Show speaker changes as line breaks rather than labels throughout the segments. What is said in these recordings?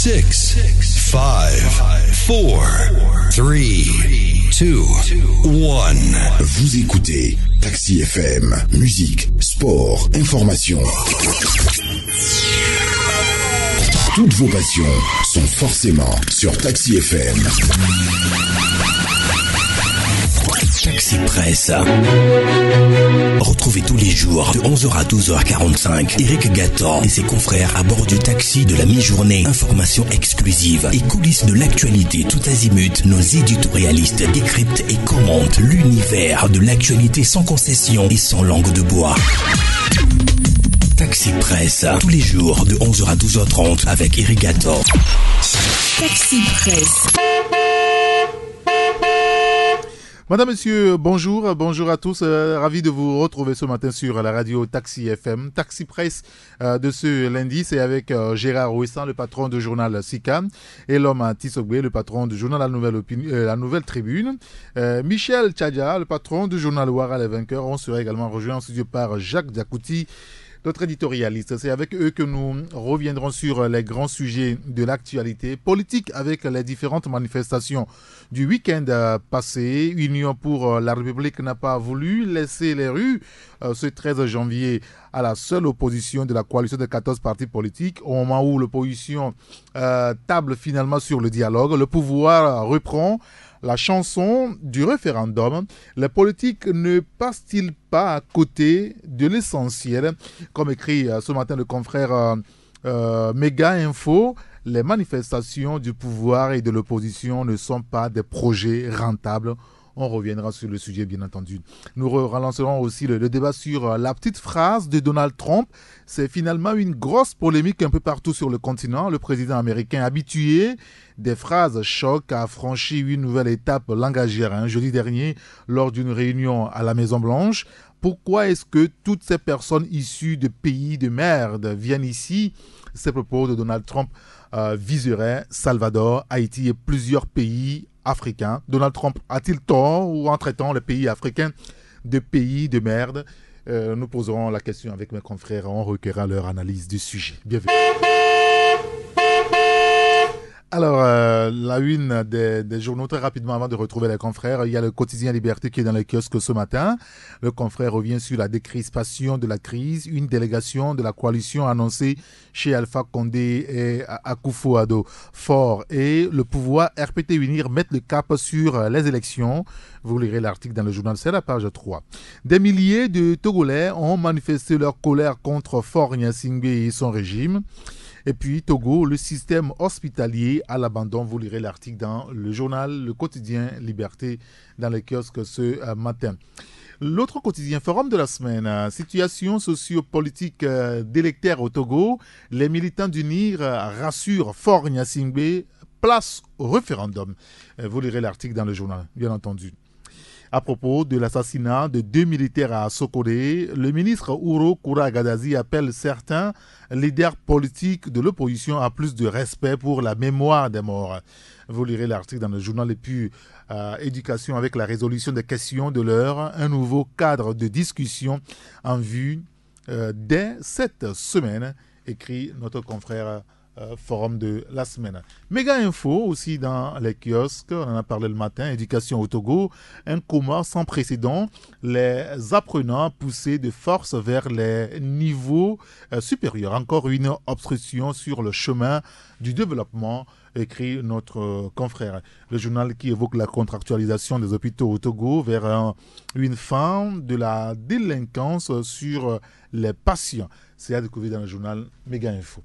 6, 5, 4, 3, 2, 1.
Vous écoutez Taxi FM, musique, sport, information. Toutes vos passions sont forcément sur Taxi FM.
Taxi Presse. Retrouvez tous les jours de 11h à 12h45 Eric Gatan et ses confrères à bord du taxi de la mi-journée. Informations exclusives et coulisses de l'actualité tout azimut. Nos éditorialistes décryptent et commentent l'univers de l'actualité sans concession et sans langue de bois. Taxi Presse, tous les jours de 11h à 12h30 avec Eric Gatan.
Taxi Presse.
Madame, Monsieur, bonjour, bonjour à tous. Ravi de vous retrouver ce matin sur la radio Taxi FM. Taxi Presse de ce lundi, c'est avec Gérard Ouessan, le patron du journal SICA, et l'homme Tissogbe, le patron du journal La Nouvelle Tribune. Michel Tchadia, le patron du journal Ouara Les Vainqueurs. On sera également rejoint en studio par Jacques Diakouti, notre éditorialiste. C'est avec eux que nous reviendrons sur les grands sujets de l'actualité politique avec les différentes manifestations du week-end passé. Union pour la République n'a pas voulu laisser les rues ce 13 janvier à la seule opposition de la coalition de 14 partis politiques. Au moment où l'opposition table finalement sur le dialogue, le pouvoir reprend la chanson du référendum. Les politiques ne passent-ils pas à côté de l'essentiel? Comme écrit ce matin le confrère Méga Info, les manifestations du pouvoir et de l'opposition ne sont pas des projets rentables. On reviendra sur le sujet, bien entendu. Nous relancerons aussi le débat sur la petite phrase de Donald Trump. C'est finalement une grosse polémique un peu partout sur le continent. Le président américain habitué des phrases choc a franchi une nouvelle étape langagière jeudi dernier lors d'une réunion à la Maison-Blanche. Pourquoi est-ce que toutes ces personnes issues de pays de merde viennent ici? Ces propos de Donald Trump viseraient Salvador, Haïti et plusieurs pays africains. Donald Trump a-t-il tort ou en traitant les pays africains de pays de merde? Nous poserons la question avec mes confrères. On recueillera leur analyse du sujet. Bienvenue. Alors, la une des journaux, très rapidement avant de retrouver les confrères, il y a le quotidien Liberté qui est dans les kiosques ce matin. Le confrère revient sur la décrispation de la crise. Une délégation de la coalition annoncée chez Alpha Condé et Akufo-Addo fort. Et le pouvoir RPT Unir met le cap sur les élections. Vous lirez l'article dans le journal, c'est la page 3. Des milliers de Togolais ont manifesté leur colère contre Faure Gnassingbé et son régime. Et puis Togo, le système hospitalier à l'abandon. Vous lirez l'article dans le journal, le quotidien Liberté, dans les kiosques ce matin. L'autre quotidien, forum de la semaine, situation socio-politique délectaire au Togo. Les militants d'UNIR rassurent Faure Gnassingbé, place au référendum. Vous lirez l'article dans le journal, bien entendu. À propos de l'assassinat de 2 militaires à Sokoré, le ministre Ouro Koura-Gadazi appelle certains leaders politiques de l'opposition à plus de respect pour la mémoire des morts. Vous lirez l'article dans le journal et puis éducation avec la résolution des questions de l'heure, un nouveau cadre de discussion en vue dès cette semaine, écrit notre confrère forum de la semaine. Méga info aussi dans les kiosques, on en a parlé le matin, éducation au Togo, un coma sans précédent, les apprenants poussés de force vers les niveaux supérieurs. Encore une obstruction sur le chemin du développement, écrit notre confrère. Le journal qui évoque la contractualisation des hôpitaux au Togo vers une fin de la délinquance sur les patients. C'est à découvrir dans le journal Méga Info.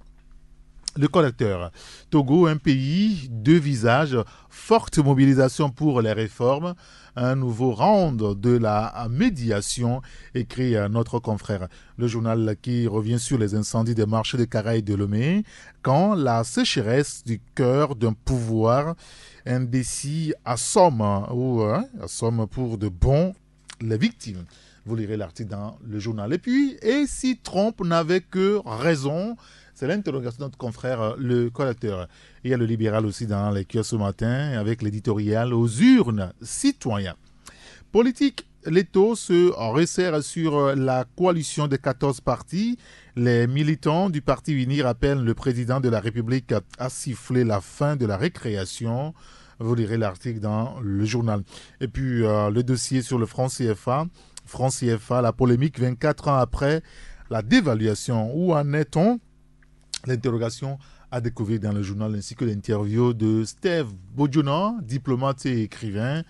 Le collecteur. Togo, un pays, 2 visages, forte mobilisation pour les réformes, un nouveau round de la médiation, écrit notre confrère. Le journal qui revient sur les incendies des marchés de Caraï de Lomé, quand la sécheresse du cœur d'un pouvoir indécis assomme pour de bon les victimes. Vous lirez l'article dans le journal. Et puis, et si Trump n'avait que raison? C'est l'interrogation de notre confrère, le collecteur. Il y a le libéral aussi dans les kiosques ce matin, avec l'éditorial aux urnes citoyens. Politique l'étau se resserre sur la coalition des 14 partis. Les militants du parti UNIR appellent le président de la République à siffler la fin de la récréation. Vous lirez l'article dans le journal. Et puis le dossier sur le franc CFA. Franc CFA, la polémique 24 ans après la dévaluation. Où en est-on? L'interrogation à découvrir dans le journal ainsi que l'interview de Steve Bodjona, diplomate et écrivain.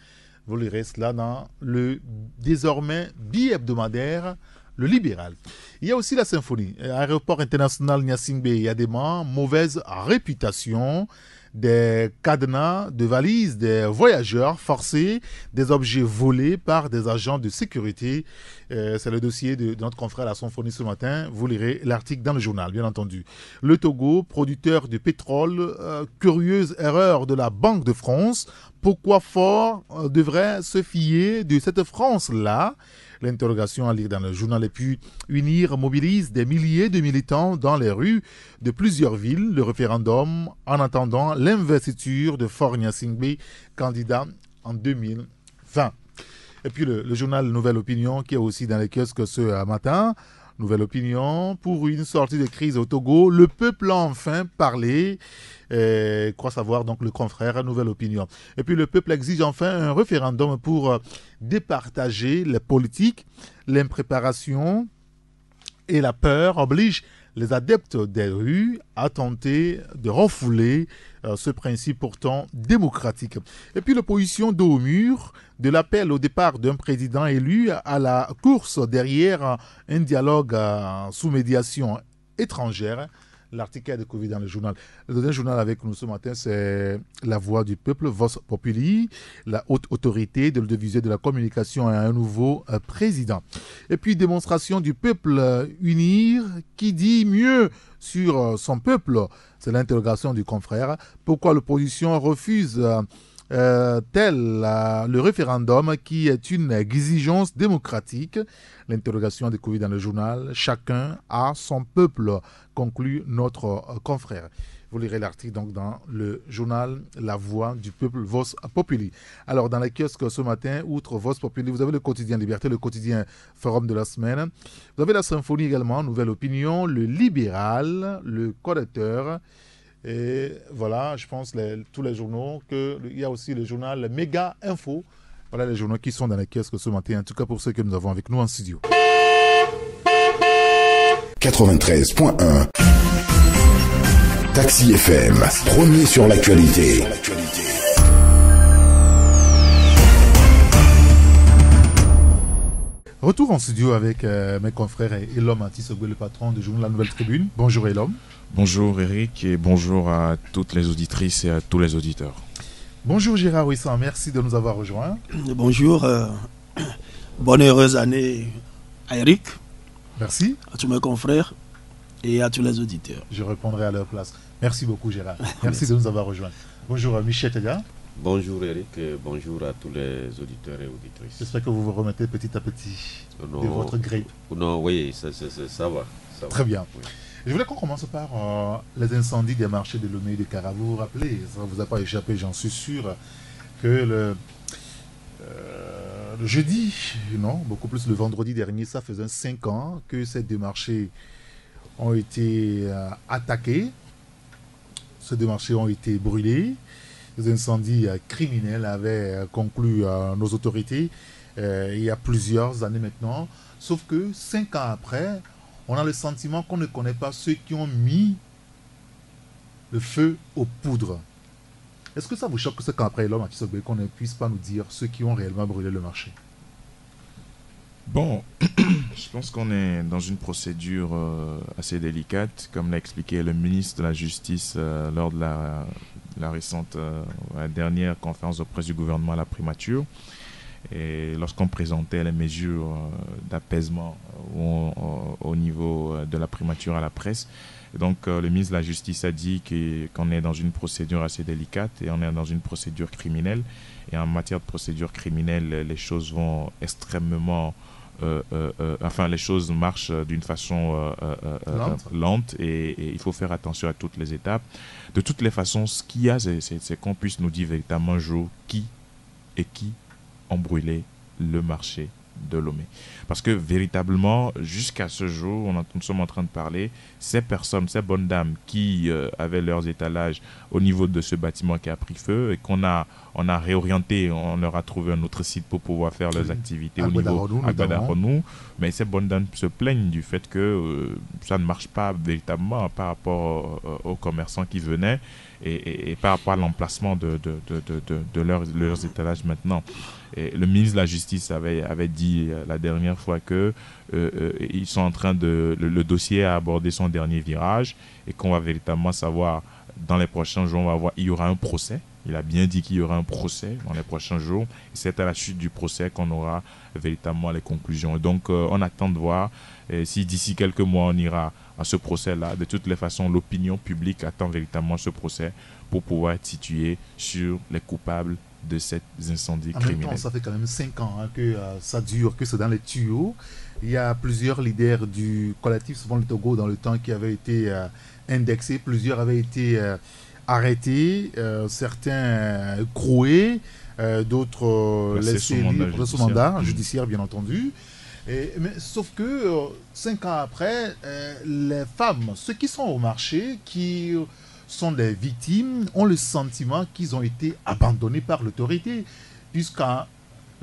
Vous lirez cela dans le désormais bi-hebdomadaire Le Libéral. Il y a aussi la symphonie. Aéroport international Gnassingbé Yadema, mauvaise réputation. Des cadenas de valises des voyageurs forcés, des objets volés par des agents de sécurité. C'est le dossier de notre confrère La Symphonie ce matin. Vous lirez l'article dans le journal, bien entendu. Le Togo, producteur de pétrole, curieuse erreur de la Banque de France. Pourquoi Fort devrait se fier de cette France-là? L'interrogation à lire dans le journal. Et puis, UNIR mobilise des milliers de militants dans les rues de plusieurs villes. Le référendum en attendant l'investiture de Faure Gnassingbé, candidat en 2020. Et puis, le journal Nouvelle Opinion qui est aussi dans les kiosques ce matin. Nouvelle Opinion, pour une sortie de crise au Togo, le peuple a enfin parlé. Croit savoir donc le confrère Nouvelle Opinion. Et puis le peuple exige enfin un référendum pour départager les politiques. L'impréparation et la peur obligent les adeptes des rues à tenter de refouler ce principe pourtant démocratique. Et puis l'opposition dos au mur de l'appel au départ d'un président élu à la course derrière un dialogue sous médiation étrangère. L'article est découvert dans le journal. Le deuxième journal avec nous ce matin, c'est La Voix du Peuple, Vox Populi, la haute autorité de l'audiovisuel de la communication à un nouveau président. Et puis, démonstration du peuple unir qui dit mieux sur son peuple. C'est l'interrogation du confrère. Pourquoi l'opposition refuse tel le référendum qui est une exigence démocratique? L'interrogation découverte dans le journal. Chacun a son peuple, conclut notre confrère. Vous lirez l'article donc dans le journal La Voix du Peuple, Vox Populi. Alors dans les kiosques ce matin, outre Vox Populi, vous avez le quotidien Liberté, le quotidien Forum de la semaine. Vous avez la Symphonie également, Nouvelle Opinion, le Libéral, le Correcteur. Et voilà, je pense tous les journaux. Il y a aussi le journal Méga Info. Voilà les journaux qui sont dans les kiosques ce matin, en tout cas pour ceux que nous avons avec nous en studio.
93.1 Taxi FM, premier sur l'actualité.
Retour en studio avec mes confrères Elom Antisogwe, le patron du journal La Nouvelle Tribune. Bonjour Elom.
Bonjour Eric et bonjour à toutes les auditrices et à tous les auditeurs.
Bonjour Gérard Ouissan, merci de nous avoir rejoints.
Bonjour, bonne et heureuse année à Eric.
Merci.
À tous mes confrères et à tous les auditeurs.
Je répondrai à leur place. Merci beaucoup Gérard. Merci de nous avoir rejoints. Bonjour Michel Tadia.
Bonjour Eric et bonjour à tous les auditeurs et auditrices.
J'espère que vous vous remettez petit à petit de votre grippe.
Non, oui, ça va.
Très bien.
Oui.
Je voulais qu'on commence par les incendies des marchés de Lomé et de Cara. Vous vous rappelez, ça ne vous a pas échappé, j'en suis sûr, que le jeudi, non, beaucoup plus le vendredi dernier, ça faisait 5 ans que ces deux marchés ont été attaqués. Ces deux marchés ont été brûlés. Les incendies criminels avaient conclu nos autorités il y a plusieurs années maintenant. Sauf que 5 ans après, on a le sentiment qu'on ne connaît pas ceux qui ont mis le feu aux poudres. Est-ce que ça vous choque que 5 ans après, l'homme Antisogwe, qu'on ne puisse pas nous dire ceux qui ont réellement brûlé le marché?
Bon, je pense qu'on est dans une procédure assez délicate, comme l'a expliqué le ministre de la Justice lors de la récente, la dernière conférence de presse du gouvernement à la primature. Et lorsqu'on présentait les mesures d'apaisement au niveau de la primature à la presse, et donc le ministre de la Justice a dit qu'on est dans une procédure assez délicate et on est dans une procédure criminelle. Et en matière de procédure criminelle, les choses vont extrêmement... les choses marchent d'une façon lente et il faut faire attention à toutes les étapes. De toutes les façons, ce qu'il y a, c'est qu'on puisse nous dire véritablement qui ont brûlé le marché de Lomé. Parce que véritablement, jusqu'à ce jour, nous sommes en train de parler, ces personnes, ces bonnes dames qui avaient leurs étalages au niveau de ce bâtiment qui a pris feu et on a réorienté, on leur a trouvé un autre site pour pouvoir faire leurs activités au niveau à Guadaronou. Mais ces bonnes dames se plaignent du fait que ça ne marche pas véritablement par rapport aux commerçants qui venaient et par rapport à l'emplacement de leurs étalages maintenant. Et le ministre de la Justice avait dit la dernière fois que ils sont en train le dossier a abordé son dernier virage et qu'on va véritablement savoir dans les prochains jours, il y aura un procès. Il a bien dit qu'il y aura un procès dans les prochains jours. Et c'est à la suite du procès qu'on aura véritablement les conclusions. Et donc, on attend de voir si d'ici quelques mois, on ira à ce procès-là. De toutes les façons, l'opinion publique attend véritablement ce procès pour pouvoir être situé sur les coupables de ces incendies criminels.
En même temps, ça fait quand même 5 ans que ça dure, que c'est dans les tuyaux. Il y a plusieurs leaders du collectif Sauvons le Togo dans le temps qui avaient été indexés. Plusieurs avaient été arrêtés, certains croués, d'autres laissés libres sous mandat judiciaire, bien entendu. Mais sauf que 5 ans après, les femmes, ceux qui sont au marché, qui sont des victimes, ont le sentiment qu'ils ont été abandonnés par l'autorité,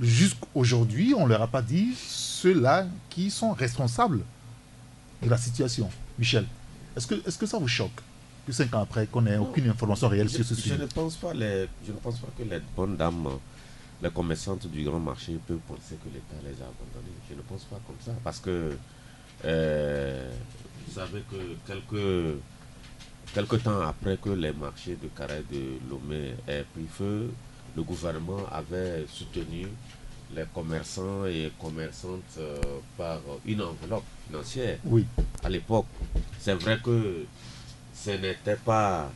jusqu'aujourd'hui, on ne leur a pas dit ceux-là qui sont responsables de la situation. Michel, est-ce que ça vous choque que 5 ans après, qu'on n'ait aucune information réelle sur ce sujet?
Je ne pense pas que les bonnes dames, les commerçantes du grand marché peuvent penser que l'État les a abandonnés. Je ne pense pas comme ça. Parce que vous savez que quelques temps après que les marchés de Carré de Lomé aient pris feu, le gouvernement avait soutenu les commerçants et commerçantes par une enveloppe financière.
Oui.
À l'époque, c'est vrai que ce n'était pas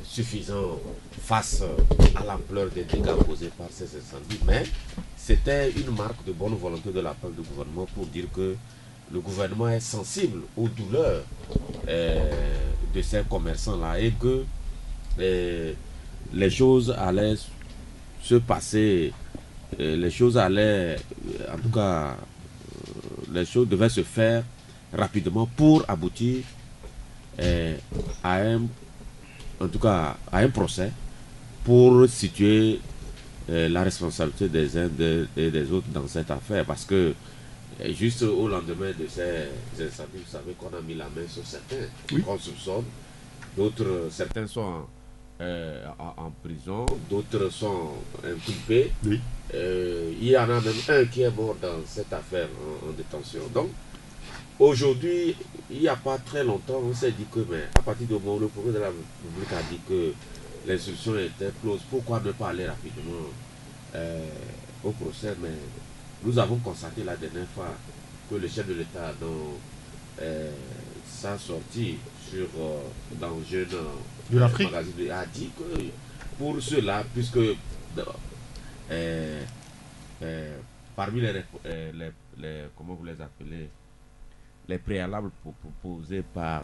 suffisant face à l'ampleur des dégâts causés par ces incendies, mais c'était une marque de bonne volonté de la part du gouvernement pour dire que le gouvernement est sensible aux douleurs de ces commerçants-là et que les choses allaient se passer, les choses allaient, en tout cas, les choses devaient se faire rapidement pour aboutir à un procès pour situer la responsabilité des uns et des autres dans cette affaire, parce que juste au lendemain de ces incendies, vous savez qu'on a mis la main sur certains qu'on soupçonne, certains sont en prison, d'autres sont inculpés. Oui. Il y en a même un qui est mort dans cette affaire en détention. Donc, aujourd'hui, il n'y a pas très longtemps, on s'est dit que, mais à partir du moment où le procureur de la République a dit que l'instruction était close, pourquoi ne pas aller rapidement au procès? Mais nous avons constaté la dernière fois que le chef de l'État, dans sa sortie dans le jeune magazine, a dit que pour ceux-là, puisque parmi les comment vous les appelez, les préalables proposés par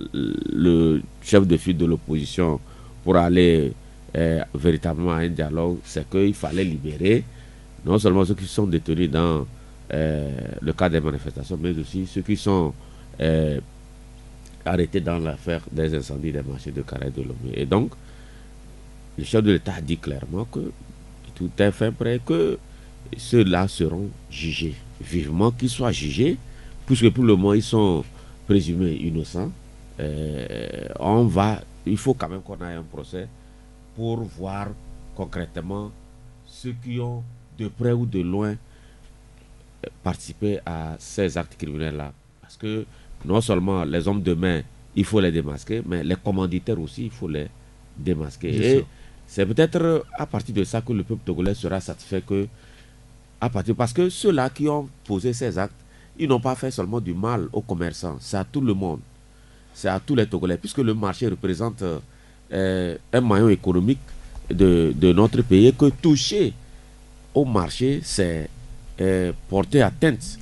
le chef de file de l'opposition pour aller véritablement à un dialogue, c'est qu'il fallait libérer non seulement ceux qui sont détenus dans le cadre des manifestations, mais aussi ceux qui sont arrêtés dans l'affaire des incendies des marchés de Carré de Lomé. Et donc, le chef de l'État a dit clairement que tout est fait prêt, que ceux-là seront jugés. Vivement qu'ils soient jugés, puisque pour le moment ils sont présumés innocents. Il faut quand même qu'on ait un procès pour voir concrètement ceux qui ont de près ou de loin participé à ces actes criminels-là. Parce que non seulement les hommes de main, il faut les démasquer, mais les commanditaires aussi, il faut les démasquer. Bien sûr. C'est peut-être à partir de ça que le peuple togolais sera satisfait parce que ceux-là qui ont posé ces actes, ils n'ont pas fait seulement du mal aux commerçants, c'est à tout le monde, c'est à tous les Togolais, puisque le marché représente un maillon économique de notre pays, que toucher au marché, c'est porter atteinte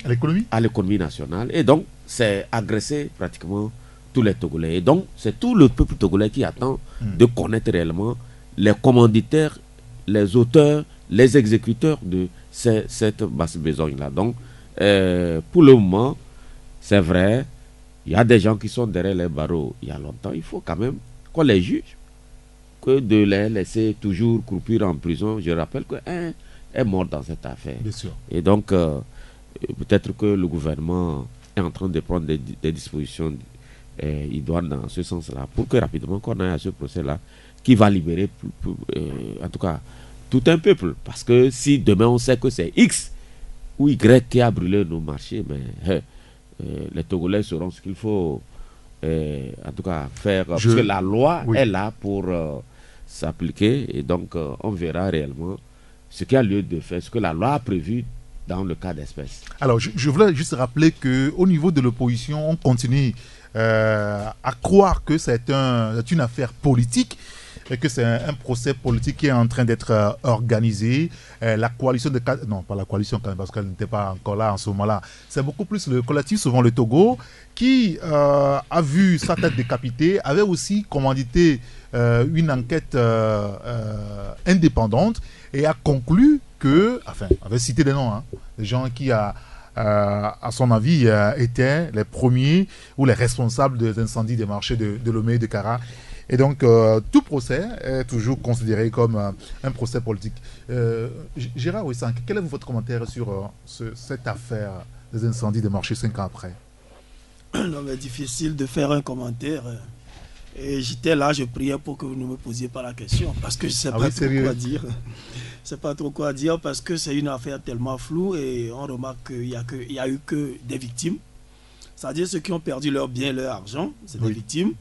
à l'économie nationale, et donc c'est agresser pratiquement tous les Togolais. Et donc c'est tout le peuple togolais qui attend de connaître réellement les commanditaires, les auteurs, les exécuteurs de cette basse besogne-là. Donc, pour le moment, c'est vrai, il y a des gens qui sont derrière les barreaux il y a longtemps. Il faut quand même qu'on les juge. Que de les laisser toujours croupir en prison. Je rappelle qu'un est mort dans cette affaire.
Bien sûr.
Et donc, peut-être que le gouvernement est en train de prendre des dispositions idoines dans ce sens-là, pour que rapidement qu'on aille à ce procès-là, qui va libérer, en tout cas, tout un peuple. Parce que si demain on sait que c'est X ou Y qui a brûlé nos marchés, mais les Togolais sauront ce qu'il faut, en tout cas, faire. Parce que la loi est là pour s'appliquer, et donc on verra réellement ce qui a lieu de faire, ce que la loi a prévu dans le cas d'espèce.
Alors, je voulais juste rappeler qu'au niveau de l'opposition, on continue à croire que c'est une affaire politique et que c'est un procès politique qui est en train d'être organisé. La coalition de... Non, pas la coalition quand même, parce qu'elle n'était pas encore là en ce moment-là. C'est beaucoup plus le collectif, souvent le Togo, qui a vu sa tête décapitée, avait aussi commandité une enquête indépendante et a conclu que... Enfin, avait cité des noms, hein, des gens qui à son avis, étaient les premiers ou les responsables des incendies des marchés de Lomé et de Kara. Et donc, tout procès est toujours considéré comme un procès politique. Gérard Ouissank, quel est votre commentaire sur cette affaire des incendies des marchés 5 ans après?
Non, mais difficile de faire un commentaire. Et j'étais là, je priais pour que vous ne me posiez pas la question, parce que je ne sais pas trop quoi dire. Je sais pas trop quoi dire, parce que c'est une affaire tellement floue et on remarque qu'il n'y a eu que des victimes. C'est-à-dire ceux qui ont perdu leur bien, leur argent, c'est des victimes.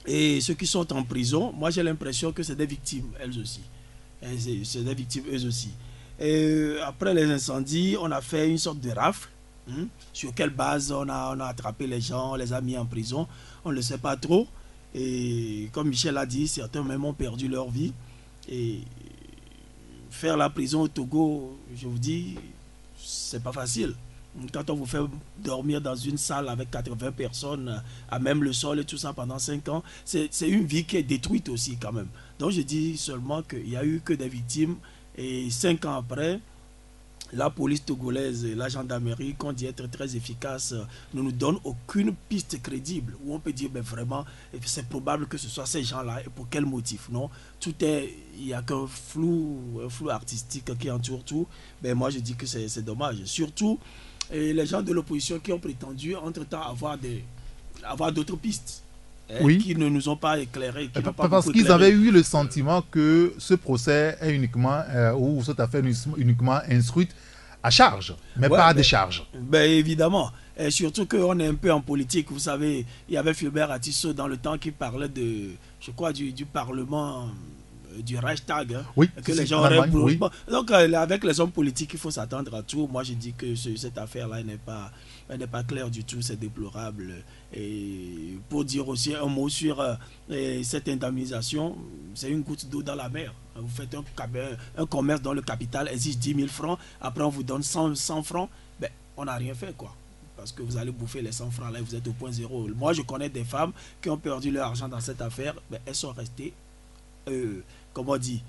Et ceux qui sont en prison, moi j'ai l'impression que c'est des victimes, elles aussi. C'est des victimes, eux aussi. Et après les incendies, on a fait une sorte de rafle. Sur quelle base on a attrapé les gens, on les a mis en prison, on ne le sait pas trop. Et comme Michel a dit, certains même ont perdu leur vie. Et faire la prison au Togo, je vous dis, c'est pas facile. Quand on vous fait dormir dans une salle avec 80 personnes, à même le sol et tout ça pendant 5 ans, c'est une vie qui est détruite aussi quand même. Donc je dis seulement qu'il n'y a eu que des victimes. Et 5 ans après, la police togolaise et la gendarmerie, qu'on dit être très efficace, ne nous donnent aucune piste crédible où on peut dire ben vraiment c'est probable que ce soit ces gens-là et pour quel motif. Non, il n'y a qu'un flou artistique qui entoure tout. Ben moi je dis que c'est dommage. Surtout les gens de l'opposition qui ont prétendu entre-temps avoir d'autres pistes. Qui ne nous ont pas éclairés.
Parce qu'ils avaient eu le sentiment que ce procès est uniquement, ou cette affaire est uniquement instruite à charge, mais pas à décharge.
Ben évidemment. Et surtout qu'on est un peu en politique. Vous savez, il y avait Fulbert Atisso dans le temps qui parlait de, je crois, du Parlement, du Reichstag. Que les gens auraient... Donc, avec les hommes politiques, il faut s'attendre à tout. Moi, je dis que cette affaire-là n'est pas claire du tout. C'est déplorable. Et pour dire aussi un mot sur cette indemnisation, c'est une goutte d'eau dans la mer. Vous faites un commerce dont le capital exige 10 000 francs, après on vous donne 100 francs, ben, on n'a rien fait quoi. Parce que vous allez bouffer les 100 francs là et vous êtes au point zéro. Moi je connais des femmes qui ont perdu leur argent dans cette affaire, ben, elles sont restées, comment on dit,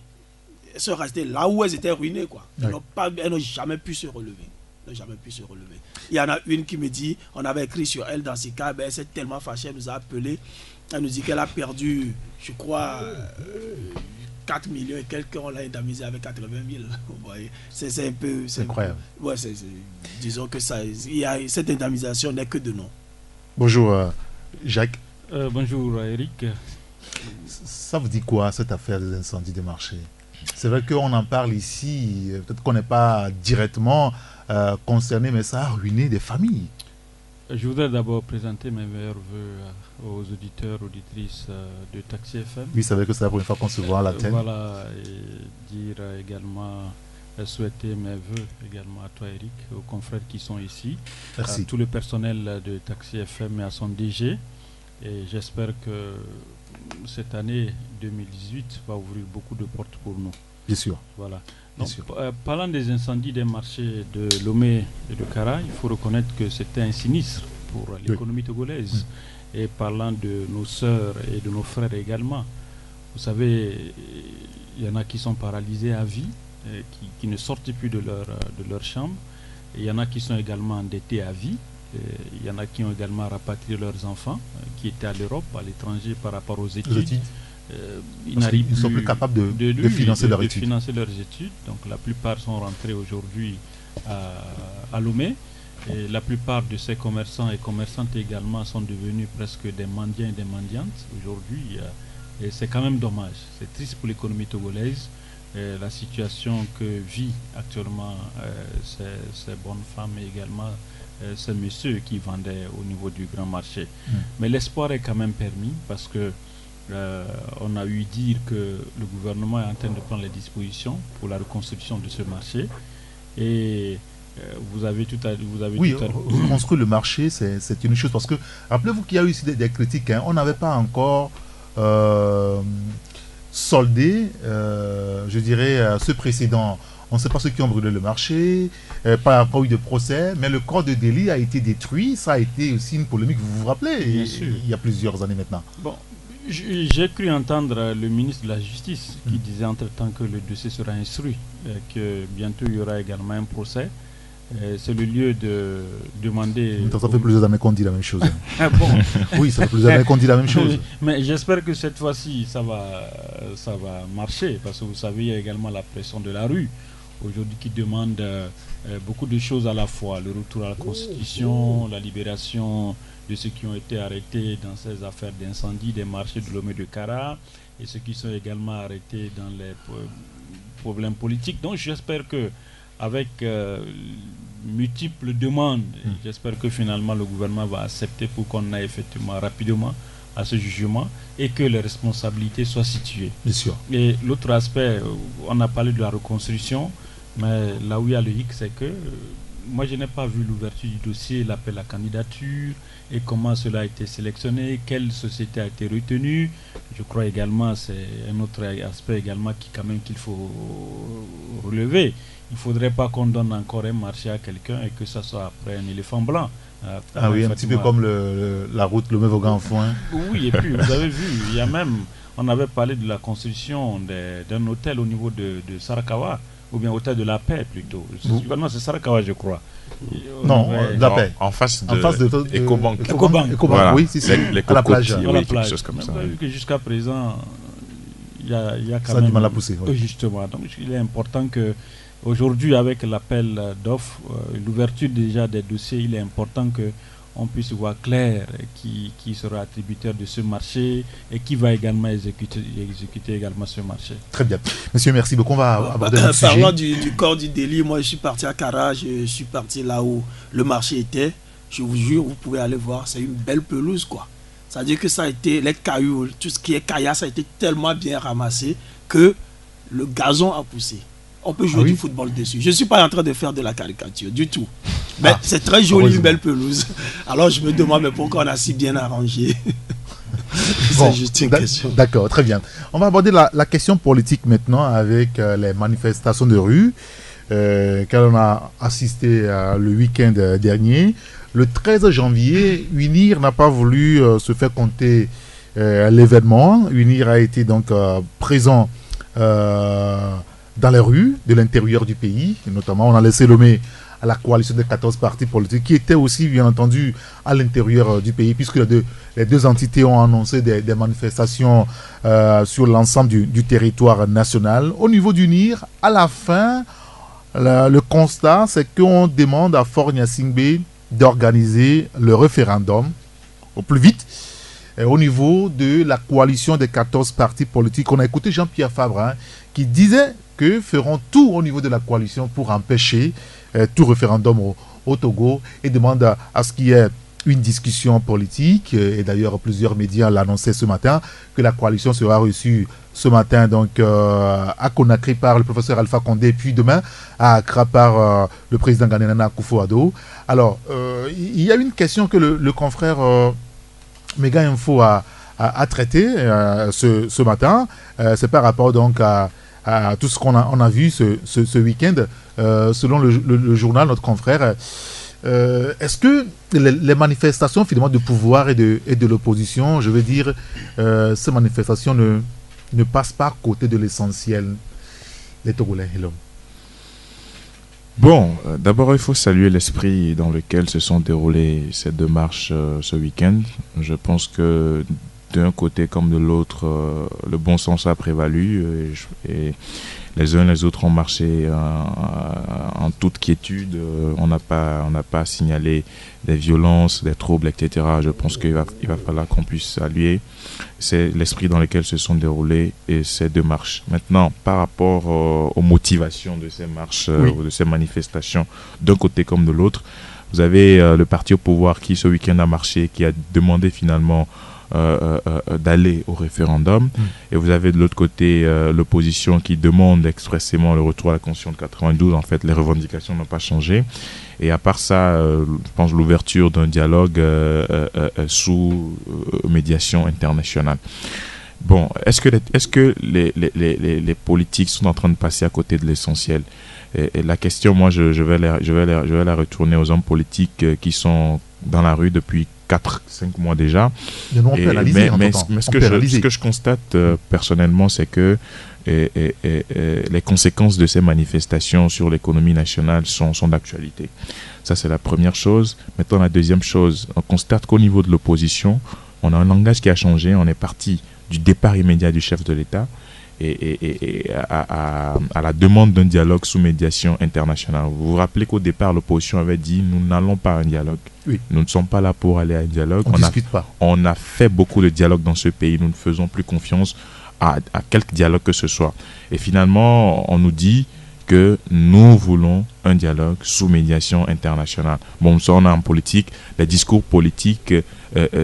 elles sont restées là où elles étaient ruinées quoi. Elles n'ont jamais pu se relever. Il y en a une qui me dit, on avait écrit sur elle dans ces cas, ben, elle s'est tellement fâchée, elle nous a appelé, elle nous dit qu'elle a perdu, je crois, 4 millions et quelques, on l'a indemnisé avec 80 000. Vous voyez, c'est un peu...
C'est incroyable.
Ouais, disons que cette indemnisation n'est que de nom.
Bonjour Jacques.
Bonjour Eric.
Ça vous dit quoi cette affaire des incendies des marchés? C'est vrai qu'on en parle ici, peut-être qu'on n'est pas directement concerné, mais ça a ruiné des familles.
Je voudrais d'abord présenter mes meilleurs voeux aux auditeurs, auditrices de Taxi FM.
Oui, c'est vrai que c'est la première fois qu'on se voit à la télé.
Voilà, et dire également, souhaiter mes voeux également à toi Eric, aux confrères qui sont ici,
merci.
À tout le personnel de Taxi FM et à son DG. Et j'espère que cette année 2018 va ouvrir beaucoup de portes pour nous.
Bien sûr.
Voilà. Donc, parlant des incendies des marchés de Lomé et de Kara, il faut reconnaître que c'était un sinistre pour l'économie togolaise. Et parlant de nos sœurs et de nos frères également, vous savez, il y en a qui sont paralysés à vie qui ne sortent plus de leur chambre. Il y en a qui sont également endettés à vie. Il y en a qui ont également rapatrié leurs enfants qui étaient à l'Europe, à l'étranger par rapport aux études. Ils
ne sont plus capables de financer leurs
études. Donc la plupart sont rentrés aujourd'hui à Lomé. Et la plupart de ces commerçants et commerçantes également sont devenus presque des mendiants et des mendiantes aujourd'hui. Et c'est quand même dommage. C'est triste pour l'économie togolaise. La situation que vit actuellement ces bonnes femmes et également ces messieurs qui vendaient au niveau du grand marché. Mais l'espoir est quand même permis parce que on a eu dire que le gouvernement est en train de prendre les dispositions pour la reconstruction de ce marché. Et vous avez tout à
reconstruire le marché, c'est une chose parce que rappelez-vous qu'il y a eu aussi des critiques. On n'avait pas encore soldé, je dirais, ce précédent. On ne sait pas ceux qui ont brûlé le marché, pas encore eu de procès, mais le corps de délit a été détruit. Ça a été aussi une polémique, vous vous rappelez, il y a plusieurs années maintenant.
Bon, j'ai cru entendre le ministre de la Justice qui disait entre-temps que le dossier sera instruit, que bientôt il y aura également un procès. C'est le lieu de demander...
Ça fait plusieurs années qu'on dit la même chose.
Bon.
Oui, ça fait plusieurs années qu'on dit la même chose.
Mais j'espère que cette fois-ci, ça va marcher, parce que vous savez, il y a également la pression de la rue, aujourd'hui qui demande beaucoup de choses à la fois. Le retour à la Constitution, la libération de ceux qui ont été arrêtés dans ces affaires d'incendie des marchés de Lomé de Kara, et ceux qui sont également arrêtés dans les problèmes politiques. Donc j'espère que avec multiples demandes, j'espère que finalement le gouvernement va accepter pour qu'on aille effectivement rapidement à ce jugement et que les responsabilités soient situées.
Bien sûr.
Et l'autre aspect, on a parlé de la reconstruction, mais là où il y a le hic, c'est que moi je n'ai pas vu l'ouverture du dossier, l'appel à candidature et comment cela a été sélectionné, quelle société a été retenue. Je crois également, c'est un autre aspect également qu'il faut relever. Il ne faudrait pas qu'on donne encore un marché à quelqu'un et que ça soit après un éléphant blanc.
Ah oui, un petit peu comme la route Lomé-Vogan-Foin.
Oui, et puis vous avez vu, il y a même, on avait parlé de la construction d'un hôtel au niveau de Sarakawa, ou bien hôtel de la paix plutôt. Non, c'est Sarakawa, je crois.
Non, de la paix.
En face de Ecobank.
Voilà. Oui, c'est
les
à la plage.
Quelque chose comme ça.
On a vu que jusqu'à présent, il y a quand
ça
même...
a du mal à pousser.
Oui. Justement, donc il est important que aujourd'hui, avec l'appel d'offres, l'ouverture déjà des dossiers, il est important qu'on puisse voir clair qui sera attributaire de ce marché et qui va également exécuter également ce marché.
Très bien. Monsieur, merci beaucoup. On va aborder le sujet.
Parlant du corps du délit, moi je suis parti à Kara, je suis parti là où le marché était. Je vous jure, vous pouvez aller voir, c'est une belle pelouse quoi. C'est-à-dire que ça a été, les cailloux, tout ce qui est caillasse, ça a été tellement bien ramassé que le gazon a poussé. On peut jouer du football dessus. Je ne suis pas en train de faire de la caricature du tout. Mais c'est très joli, une belle pelouse. Alors je me demande mais pourquoi on a si bien arrangé. C'est juste une question.
D'accord, très bien. On va aborder la question politique maintenant avec les manifestations de rue qu'elle on a assisté le week-end dernier. Le 13 janvier, UNIR n'a pas voulu se faire compter l'événement. UNIR a été donc présent dans les rues de l'intérieur du pays. Et notamment, on a laissé Lomé à la coalition des 14 partis politiques qui étaient aussi, bien entendu, à l'intérieur du pays, puisque les deux entités ont annoncé des manifestations sur l'ensemble du territoire national. Au niveau d'UNIR, à la fin, le constat, c'est qu'on demande à Faure Gnassingbé d'organiser le référendum au plus vite. Et au niveau de la coalition des 14 partis politiques, on a écouté Jean-Pierre Fabre qui disait que feront tout au niveau de la coalition pour empêcher tout référendum au Togo et demande à ce qu'il y ait une discussion politique. Et d'ailleurs, plusieurs médias l'annonçaient ce matin que la coalition sera reçue ce matin donc à Conakry par le professeur Alpha Condé, puis demain à Accra par le président ghanéen Akufo-Addo. Alors, il y a une question que le confrère Méga Info a traité ce matin. C'est par rapport donc à tout ce qu'on a vu ce week-end. Selon le journal, notre confrère, est-ce que les manifestations finalement de pouvoir et de l'opposition, je veux dire, ces manifestations ne passent pas à côté de l'essentiel des Togolais et l'homme?
Bon, d'abord il faut saluer l'esprit dans lequel se sont déroulées ces deux marches ce week-end. Je pense que d'un côté comme de l'autre, le bon sens a prévalu et les uns et les autres ont marché en toute quiétude. On n'a pas signalé des violences, des troubles, etc. Je pense qu'il va falloir qu'on puisse saluer. C'est l'esprit dans lequel se sont déroulées et ces deux marches. Maintenant, par rapport aux motivations de ces marches, ou de ces manifestations, d'un côté comme de l'autre, vous avez le parti au pouvoir qui ce week-end a marché, qui a demandé finalement d'aller au référendum, et vous avez de l'autre côté l'opposition qui demande expressément le retour à la Constitution de 92. En fait, les revendications n'ont pas changé, et à part ça, je pense l'ouverture d'un dialogue sous médiation internationale. Bon, est-ce que les politiques sont en train de passer à côté de l'essentiel? Et la question, moi, je vais la retourner aux hommes politiques qui sont dans la rue depuis 4-5 mois déjà. Mais ce que je constate personnellement, c'est que les conséquences de ces manifestations sur l'économie nationale sont d'actualité. Ça, c'est la première chose. Maintenant, la deuxième chose, on constate qu'au niveau de l'opposition, on a un langage qui a changé. On est parti du départ immédiat du chef de l'État et à la demande d'un dialogue sous médiation internationale. Vous vous rappelez qu'au départ, l'opposition avait dit « nous n'allons pas à un dialogue ». Oui. Nous ne sommes pas là pour aller à un dialogue.
On ne discute pas.
On a fait beaucoup de dialogues dans ce pays. Nous ne faisons plus confiance à quelque dialogue que ce soit. Et finalement, on nous dit que nous voulons un dialogue sous médiation internationale. Bon, ça, on a en politique, les discours politiques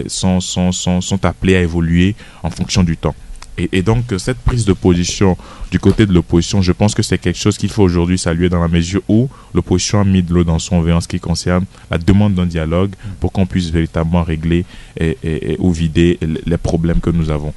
sont appelés à évoluer en fonction du temps. Et donc, cette prise de position du côté de l'opposition, je pense que c'est quelque chose qu'il faut aujourd'hui saluer dans la mesure où l'opposition a mis de l'eau dans son vin en ce qui concerne la demande d'un dialogue pour qu'on puisse véritablement régler ou vider les problèmes que nous avons.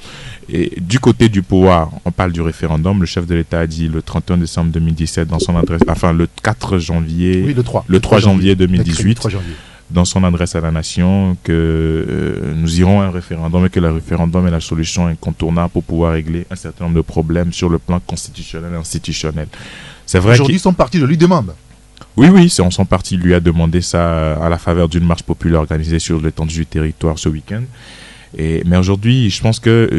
Et du côté du pouvoir, on parle du référendum. Le chef de l'État a dit le 31 décembre 2017 dans son adresse, enfin le 4 janvier,
oui, le 3
janvier 2018.
3 janvier.
Dans son adresse à la nation, que nous irons à un référendum et que le référendum est la solution incontournable pour pouvoir régler un certain nombre de problèmes sur le plan constitutionnel et institutionnel. C'est vrai.
Aujourd'hui, son parti le lui demande.
Oui, son parti lui a demandé ça à la faveur d'une marche populaire organisée sur l'étendue du territoire ce week-end. Mais aujourd'hui, je pense que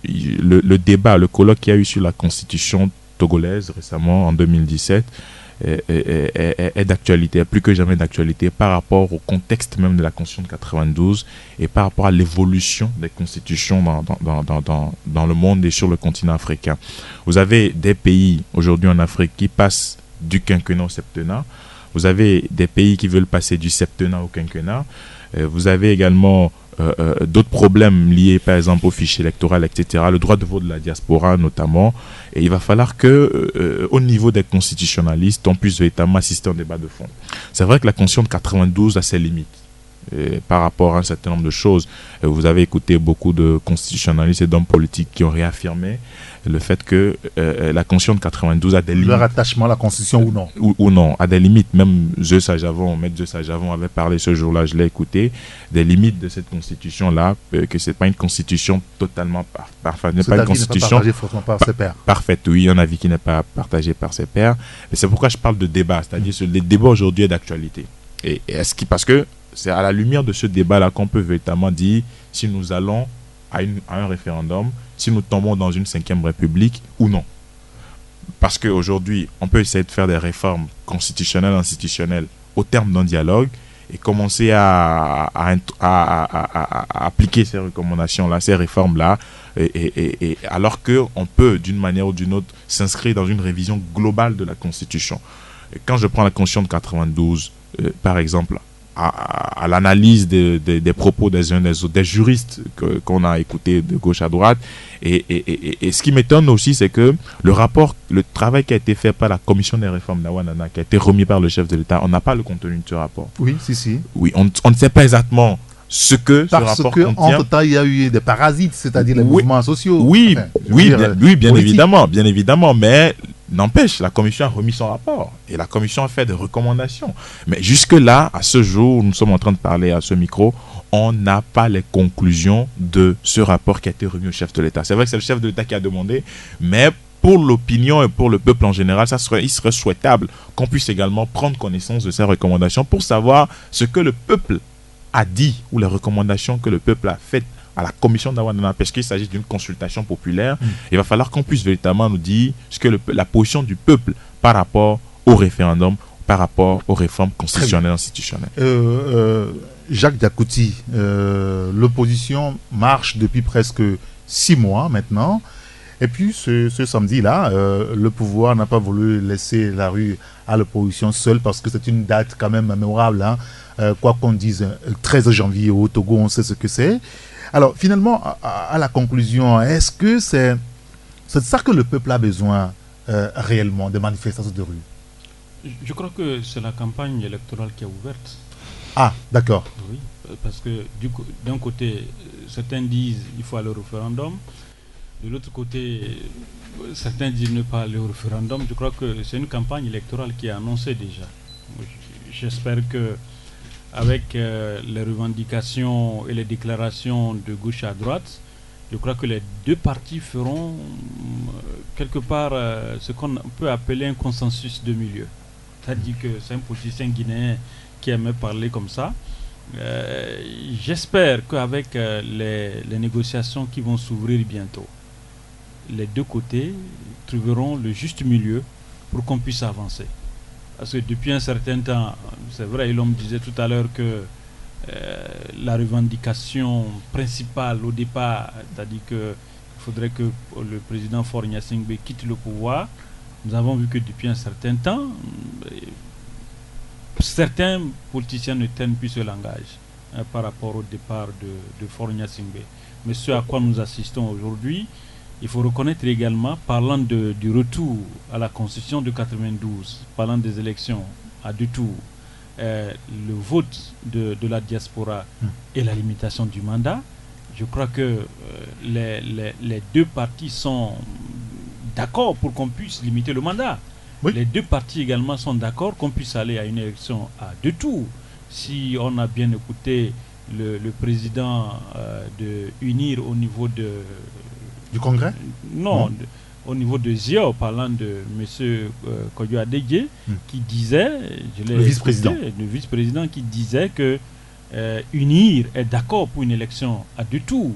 le débat, le colloque qu'il y a eu sur la constitution togolaise récemment en 2017, est d'actualité, plus que jamais d'actualité par rapport au contexte même de la Constitution de 92 et par rapport à l'évolution des constitutions dans le monde et sur le continent africain. Vous avez des pays aujourd'hui en Afrique qui passent du quinquennat au septennat. Vous avez des pays qui veulent passer du septennat au quinquennat. Vous avez également d'autres problèmes liés par exemple au fichier électoral, etc. Le droit de vote de la diaspora notamment. Et il va falloir que au niveau des constitutionnalistes, on puisse véritablement assister à un débat de fond. C'est vrai que la Constitution de 92 a ses limites par rapport à un certain nombre de choses. Vous avez écouté beaucoup de constitutionnalistes et d'hommes politiques qui ont réaffirmé le fait que la Constitution de 92 a des limites.
Leur attachement à la Constitution ou non.
Ou non, a des limites. Même Zeus Sajavon, Maître Zeus Sajavon avait parlé ce jour-là, je l'ai écouté, des limites de cette Constitution-là, que ce n'est pas une Constitution totalement parfaite. Ce n'est pas une Constitution
par ses pairs.
Parfaite, oui, un avis qui n'est pas partagé par ses pairs. Et c'est pourquoi je parle de débat, c'est-à-dire que le débat aujourd'hui est d'actualité. Parce que c'est à la lumière de ce débat-là qu'on peut véritablement dire si nous allons à un référendum, si nous tombons dans une 5e république ou non. Parce qu'aujourd'hui, on peut essayer de faire des réformes constitutionnelles, institutionnelles au terme d'un dialogue et commencer à appliquer ces recommandations-là, ces réformes-là, et alors qu'on peut, d'une manière ou d'une autre, s'inscrire dans une révision globale de la Constitution. Et quand je prends la Constitution de 92, par exemple, à l'analyse des propos des uns des autres, des juristes qu'on a écoutés de gauche à droite. Et ce qui m'étonne aussi, c'est que le travail qui a été fait par la commission des réformes d'Awanana, qui a été remis par le chef de l'État, on n'a pas le contenu de ce rapport.
Oui, si.
Oui, on ne sait pas exactement ce que ce rapport contient.
Parce qu'entre-temps, il y a eu des parasites, c'est-à-dire les mouvements sociaux.
Oui, bien évidemment, mais n'empêche, la commission a remis son rapport et la commission a fait des recommandations. Mais jusque-là, à ce jour, où nous sommes en train de parler à ce micro, on n'a pas les conclusions de ce rapport qui a été remis au chef de l'État. C'est vrai que c'est le chef de l'État qui a demandé, mais pour l'opinion et pour le peuple en général, il serait souhaitable qu'on puisse également prendre connaissance de ces recommandations pour savoir ce que le peuple a dit ou les recommandations que le peuple a faites à la commission d'Awanana, parce qu'il s'agit d'une consultation populaire. Il va falloir qu'on puisse véritablement nous dire ce que la position du peuple par rapport au référendum, par rapport aux réformes constitutionnelles et institutionnelles.
Jacques Diakouti, l'opposition marche depuis presque 6 mois maintenant. Et puis ce samedi-là, le pouvoir n'a pas voulu laisser la rue à l'opposition seule parce que c'est une date quand même mémorable. Quoi qu'on dise, 13 janvier au Togo, on sait ce que c'est. Alors finalement, à la conclusion, est-ce que c'est ça que le peuple a besoin réellement, des manifestations de rue?
Je crois que c'est la campagne électorale qui est ouverte.
Ah, d'accord.
Oui, parce que d'un côté, certains disent qu'il faut aller au référendum. De l'autre côté, certains disent ne pas aller au référendum. Je crois que c'est une campagne électorale qui est annoncée déjà. J'espère que avec les revendications et les déclarations de gauche à droite, je crois que les deux partis feront quelque part ce qu'on peut appeler un consensus de milieu. C'est-à-dire que c'est un politicien guinéen qui aimait parler comme ça. J'espère qu'avec les négociations qui vont s'ouvrir bientôt, les deux côtés trouveront le juste milieu pour qu'on puisse avancer. Parce que depuis un certain temps, c'est vrai, l'homme disait tout à l'heure que la revendication principale au départ, c'est-à-dire qu'il faudrait que le président Faure Gnassingbé quitte le pouvoir. Nous avons vu que depuis un certain temps, certains politiciens ne tiennent plus ce langage par rapport au départ de Faure Gnassingbé. Mais ce à quoi nous assistons aujourd'hui, il faut reconnaître également, parlant du retour à la Constitution de 92, parlant des élections à 2 tours, le vote de la diaspora et la limitation du mandat, je crois que les deux partis sont d'accord pour qu'on puisse limiter le mandat. Oui. Les deux partis également sont d'accord qu'on puisse aller à une élection à 2 tours. Si on a bien écouté le président de UNIR au niveau
du Congrès?
Non, au niveau de ZIO, parlant de M. Kodjo Adegye, qui disait,
le vice-président,
qui disait que UNIR est d'accord pour une élection à 2 tours.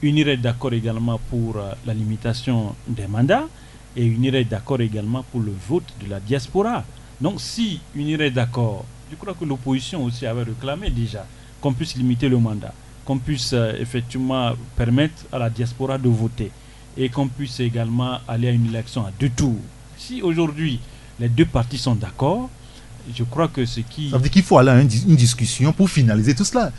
UNIR est d'accord également pour la limitation des mandats et UNIR est d'accord également pour le vote de la diaspora. Donc si UNIR est d'accord, je crois que l'opposition aussi avait réclamé déjà qu'on puisse limiter le mandat, qu'on puisse effectivement permettre à la diaspora de voter et qu'on puisse également aller à une élection à 2 tours. Si aujourd'hui les deux partis sont d'accord, je crois que ce qui...
Ça veut dire qu'il faut aller à une discussion pour finaliser tout cela.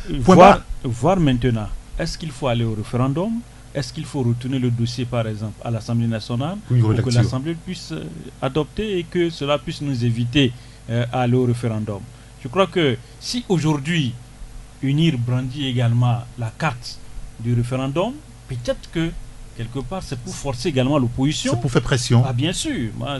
Voir maintenant, est-ce qu'il faut aller au référendum? Est-ce qu'il faut retourner le dossier, par exemple, à l'Assemblée nationale pour que l'Assemblée puisse adopter et que cela puisse nous éviter à aller au référendum? Je crois que si aujourd'hui UNIR brandit également la carte du référendum, peut-être que quelque part c'est pour forcer également l'opposition.
C'est pour faire pression.
Ah, bien sûr. Moi,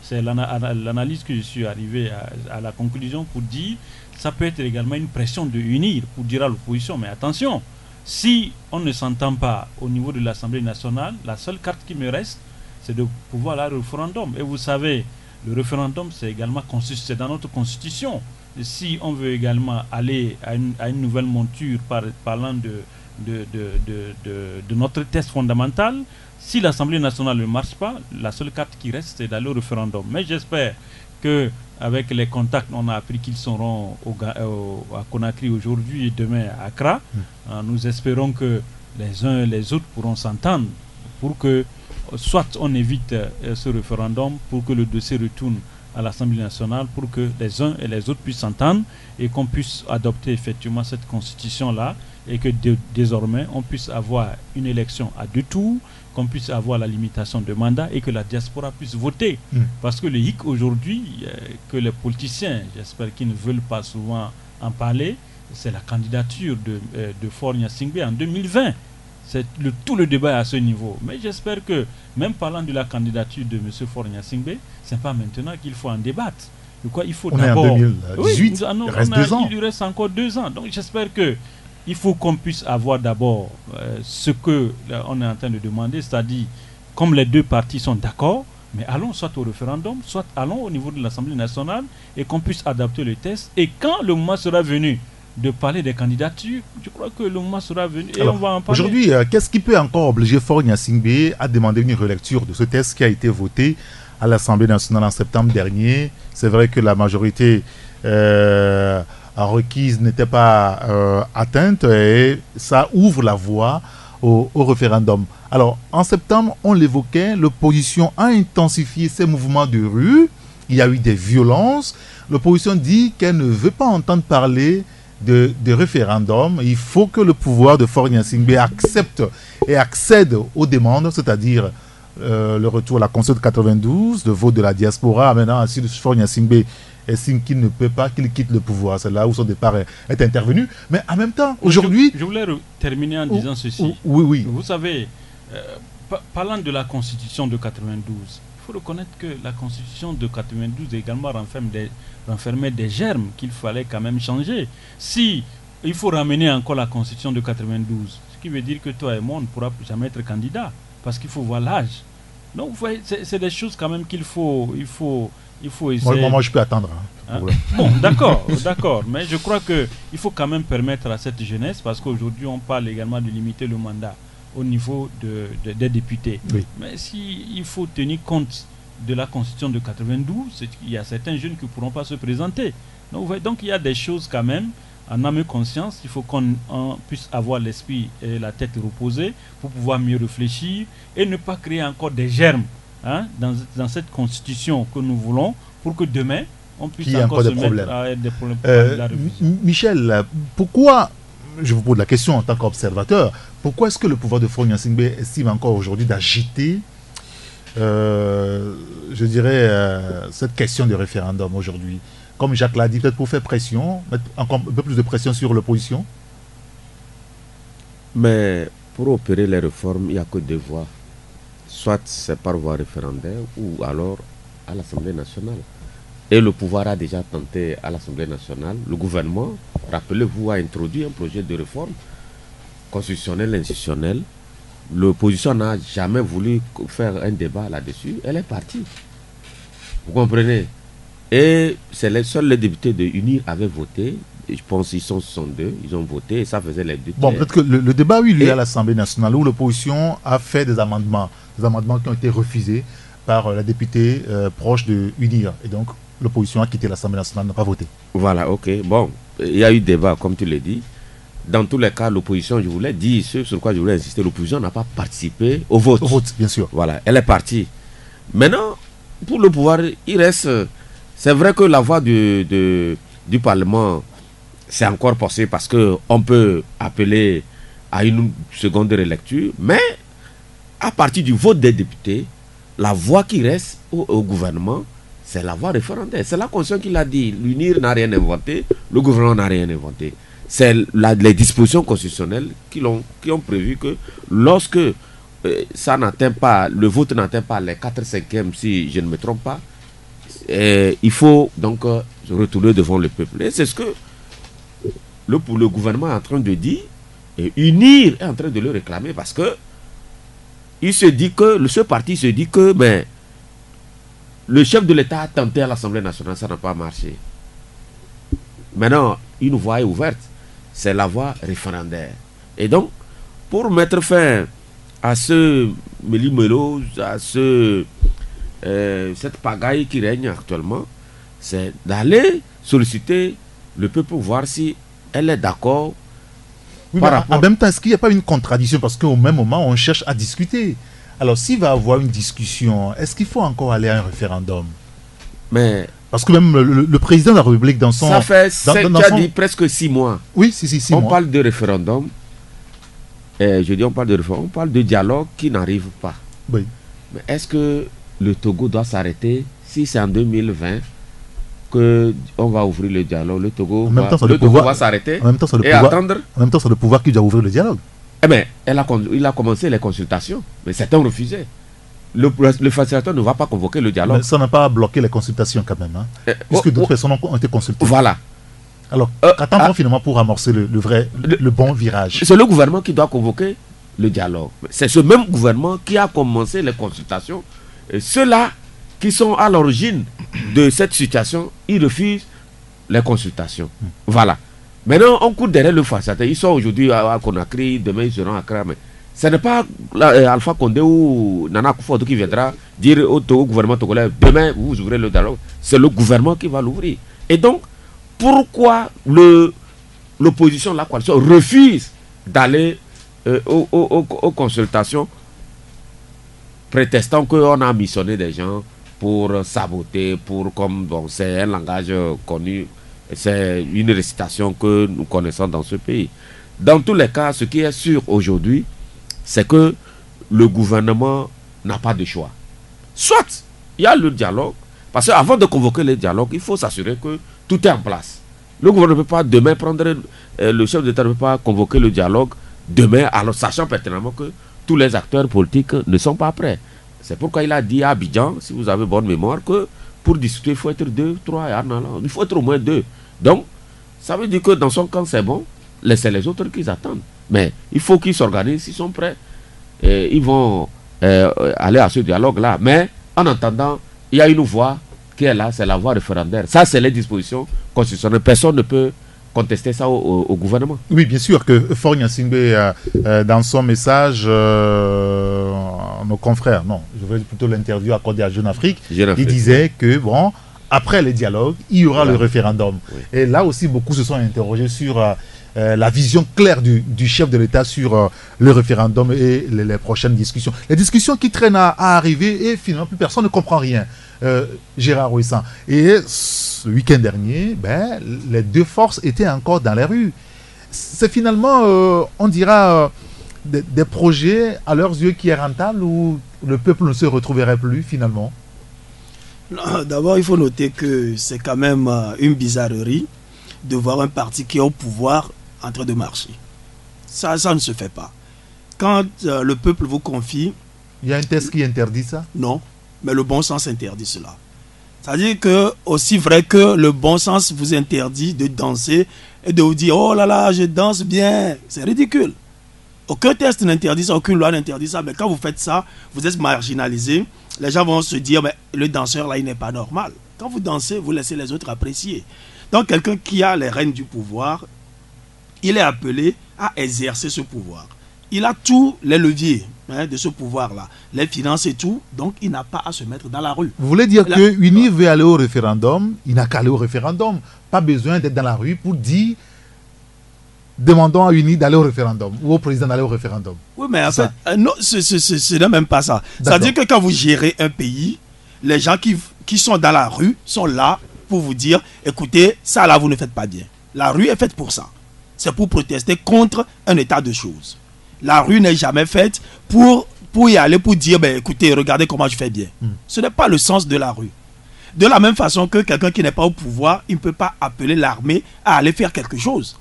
c'est l'analyse que je suis arrivé à la conclusion pour dire ça peut être également une pression de UNIR pour dire à l'opposition, mais attention, si on ne s'entend pas au niveau de l'Assemblée nationale, la seule carte qui me reste, c'est de pouvoir aller au référendum. Et vous savez, le référendum, c'est également c'est dans notre constitution. Et si on veut également aller à une nouvelle monture parlant de notre test fondamental, si l'Assemblée nationale ne marche pas, la seule carte qui reste, c'est d'aller au référendum. Mais j'espère qu'avec les contacts, on a appris qu'ils seront à Conakry aujourd'hui et demain à Accra. Nous espérons que les uns et les autres pourront s'entendre pour que soit on évite ce référendum, pour que le dossier retourne à l'Assemblée nationale, pour que les uns et les autres puissent s'entendre et qu'on puisse adopter effectivement cette constitution-là et que désormais on puisse avoir une élection à 2 tours, qu'on puisse avoir la limitation de mandat et que la diaspora puisse voter. Parce que le hic aujourd'hui, que les politiciens, j'espère qu'ils ne veulent pas souvent en parler, c'est la candidature de Faure Gnassingbé en 2020. Tout le débat est à ce niveau. Mais j'espère que, même parlant de la candidature de M. Faure Gnassingbé, ce n'est pas maintenant qu'il faut en débattre. Il faut d'abord...
On est en 2018, il reste 2 ans.
Il reste encore 2 ans. Donc j'espère que il faut qu'on puisse avoir d'abord ce que on est en train de demander, c'est-à-dire comme les deux parties sont d'accord, mais allons soit au référendum, soit allons au niveau de l'Assemblée nationale et qu'on puisse adapter le texte. Et quand le moment sera venu de parler des candidatures, je crois que le moment sera venu et on va en parler.
Aujourd'hui, qu'est-ce qui peut encore obliger Faure Gnassingbé à demander une relecture de ce texte qui a été voté à l'Assemblée nationale en septembre dernier? C'est vrai que la majorité requise n'était pas atteinte et ça ouvre la voie au référendum. Alors, en septembre, on l'évoquait, l'opposition a intensifié ses mouvements de rue, il y a eu des violences. L'opposition dit qu'elle ne veut pas entendre parler de référendum. Il faut que le pouvoir de Faure Gnassingbé accepte et accède aux demandes, c'est-à-dire le retour à la Constitution de 92, le vote de la diaspora. Maintenant, si Faure Gnassingbé estime qu'il ne peut pas, qu'il quitte le pouvoir. C'est là où son départ est intervenu. Mais en même temps, aujourd'hui...
Je voulais terminer en disant ceci.
Oui.
Vous savez, parlant de la Constitution de 92, il faut reconnaître que la Constitution de 92 également renfermait des germes qu'il fallait quand même changer. Si il faut ramener encore la Constitution de 92, ce qui veut dire que toi et moi, on ne pourra plus jamais être candidat, parce qu'il faut voir l'âge. Donc, vous voyez, c'est des choses quand même qu'il faut essayer.
Moi, je peux attendre.
Bon, d'accord, mais je crois qu'il faut quand même permettre à cette jeunesse, parce qu'aujourd'hui, on parle également de limiter le mandat au niveau des députés.
Oui.
Mais il faut tenir compte de la Constitution de 92, il y a certains jeunes qui ne pourront pas se présenter. Donc il y a des choses quand même, en âme et conscience, il faut qu'on puisse avoir l'esprit et la tête reposée pour pouvoir mieux réfléchir et ne pas créer encore des germes dans cette Constitution que nous voulons, pour que demain, on puisse encore se mettre à des problèmes.
Michel, pourquoi... Je vous pose la question en tant qu'observateur. Pourquoi est-ce que le pouvoir de Faure Gnassingbé estime encore aujourd'hui d'agiter, je dirais, cette question de référendum aujourd'hui? Comme Jacques l'a dit, peut-être pour faire pression, mettre encore un peu plus de pression sur l'opposition?
Mais pour opérer les réformes, il n'y a que deux voies. Soit c'est par voie référendaire ou alors à l'Assemblée nationale. Et le pouvoir a déjà tenté à l'Assemblée nationale. Le gouvernement, rappelez-vous, a introduit un projet de réforme constitutionnelle, institutionnelle. L'opposition n'a jamais voulu faire un débat là-dessus. Elle est partie. Vous comprenez? Et seuls les députés de UNIR avaient voté. Et je pense qu'ils sont 62. Ils ont voté et ça faisait les deux.
Bon, peut-être que le débat a eu lieu à l'Assemblée nationale où l'opposition a fait des amendements qui ont été refusés par la députée proche de UNIR. Et donc, l'opposition a quitté l'Assemblée nationale, n'a pas voté. Voilà, ok. Bon, il y a eu débat, comme tu l'as dit. Dans tous les cas, l'opposition, je voulais dire, ce sur quoi je voulais insister, l'opposition n'a pas participé au vote. Au vote, bien sûr. Voilà, elle est partie. Maintenant, pour le pouvoir, il reste... C'est vrai que la voix du Parlement, c'est encore possible parce qu'on peut appeler à une seconde relecture, mais à partir du vote des députés, la voix qui reste au gouvernement, c'est la voie référendaire. C'est la Constitution qui l'a dit. L'UNIR n'a rien inventé, le gouvernement n'a rien inventé. C'est les dispositions constitutionnelles qui ont prévu que lorsque ça n'atteint pas, le vote n'atteint pas les 4/5, si je ne me trompe pas, il faut donc se retourner devant le peuple. Et c'est ce que le gouvernement est en train de dire, et UNIR est en train de le réclamer, parce que ce parti se dit que le chef de l'État a tenté à l'Assemblée nationale, ça n'a pas marché. Maintenant, une voie est ouverte, c'est la voie référendaire. Et donc, pour mettre fin à ce méli-mélo, à cette pagaille qui règne actuellement, c'est d'aller solliciter le peuple pour voir si elle est d'accord. Oui, en même temps, est-ce qu'il n'y a pas une contradiction? Parce qu'au même moment, on cherche à discuter. Alors, s'il va y avoir une discussion, est-ce qu'il faut encore aller à un référendum? Mais parce que même le président de la République, dans son... Ça fait, dit presque 6 mois. Oui, 6 mois. On parle de référendum. Je dis on parle de référendum. On parle de dialogue qui n'arrive pas. Oui. Mais est-ce que le Togo doit s'arrêter si c'est en 2020 qu'on va ouvrir le dialogue? Le Togo va s'arrêter et attendre. En même temps, c'est le pouvoir qui doit ouvrir le dialogue. Eh bien, il a commencé les consultations, mais certains ont refusé. Le facilitateur ne va pas convoquer le dialogue. Mais ça n'a pas bloqué les consultations quand même, puisque d'autres personnes ont été consultées. Voilà. Alors, qu'attendons finalement pour amorcer le bon virage? C'est le gouvernement qui doit convoquer
le dialogue. C'est ce même gouvernement qui a commencé les consultations. Et ceux-là qui sont à l'origine de cette situation, ils refusent les consultations. Voilà. Maintenant, on court derrière le facette. Ils sont aujourd'hui à Conakry, demain ils seront à Accra. Mais ce n'est pas Alpha Condé ou Nana Akufo-Addo qui viendra dire au gouvernement togolais, demain vous ouvrez le dialogue. C'est le gouvernement qui va l'ouvrir. Et donc, pourquoi l'opposition, la coalition, refuse d'aller aux consultations, prétestant qu'on a missionné des gens pour saboter, comme bon, c'est un langage connu, c'est une récitation que nous connaissons dans ce pays. Dans tous les cas, ce qui est sûr aujourd'hui, c'est que le gouvernement n'a pas de choix. Soit il y a le dialogue, parce qu'avant de convoquer le dialogue, il faut s'assurer que tout est en place. Le gouvernement ne peut pas demain prendre, le chef d'État ne peut pas convoquer le dialogue demain, alors sachant pertinemment que tous les acteurs politiques ne sont pas prêts. C'est pourquoi il a dit à Abidjan, si vous avez bonne mémoire, que pour discuter, il faut être 2, 3, il faut être au moins 2. Donc, ça veut dire que dans son camp, c'est bon, laissez les autres qu'ils attendent. Mais il faut qu'ils s'organisent, s'ils sont prêts, et ils vont aller à ce dialogue-là. Mais en attendant, il y a une voie qui est là, c'est la voie référendaire. Ça, c'est les dispositions constitutionnelles. Personne ne peut contester ça au gouvernement.
Oui, bien sûr que Faure Gnassingbé, dans son message, nos confrères, non, je veux plutôt l'interview accordée à Jeune Afrique, il disait que, bon, après les dialogues, il y aura le référendum. Oui. Et là aussi, beaucoup se sont interrogés sur la vision claire du chef de l'État sur le référendum et les prochaines discussions. Les discussions qui traînent à arriver et finalement, plus personne ne comprend rien. Gérard Ouessant. Et ce week-end dernier, les deux forces étaient encore dans les rues. C'est finalement, on dira, des projets à leurs yeux qui est rentable où le peuple ne se retrouverait plus finalement.
D'abord, il faut noter que c'est quand même une bizarrerie de voir un parti qui est au pouvoir en train de marcher. Ça ne se fait pas. Quand le peuple vous confie...
Il y a un texte qui interdit ça?
Non. Mais le bon sens interdit cela. C'est-à-dire que, aussi vrai que le bon sens vous interdit de danser et de vous dire « Oh là là, je danse bien », c'est ridicule. Aucun texte n'interdit ça, aucune loi n'interdit ça, mais quand vous faites ça, vous êtes marginalisé. Les gens vont se dire « Mais le danseur là, il n'est pas normal ». Quand vous dansez, vous laissez les autres apprécier. Donc quelqu'un qui a les rênes du pouvoir, il est appelé à exercer ce pouvoir. Il a tous les leviers de ce pouvoir-là, les finances et tout, donc il n'a pas à se mettre dans la rue.
Vous voulez dire que UNI veut aller au référendum, il n'a qu'à aller au référendum. Pas besoin d'être dans la rue pour dire demandons à UNI d'aller au référendum ou au président d'aller au référendum.
Oui, mais en fait, non, ce n'est même pas ça. C'est-à-dire que quand vous gérez un pays, les gens qui sont dans la rue sont là pour vous dire écoutez, ça là, vous ne faites pas bien. La rue est faite pour ça. C'est pour protester contre un état de choses. La rue n'est jamais faite pour y aller, pour dire, écoutez, regardez comment je fais bien. Ce n'est pas le sens de la rue. De la même façon que quelqu'un qui n'est pas au pouvoir, il ne peut pas appeler l'armée à aller faire quelque chose.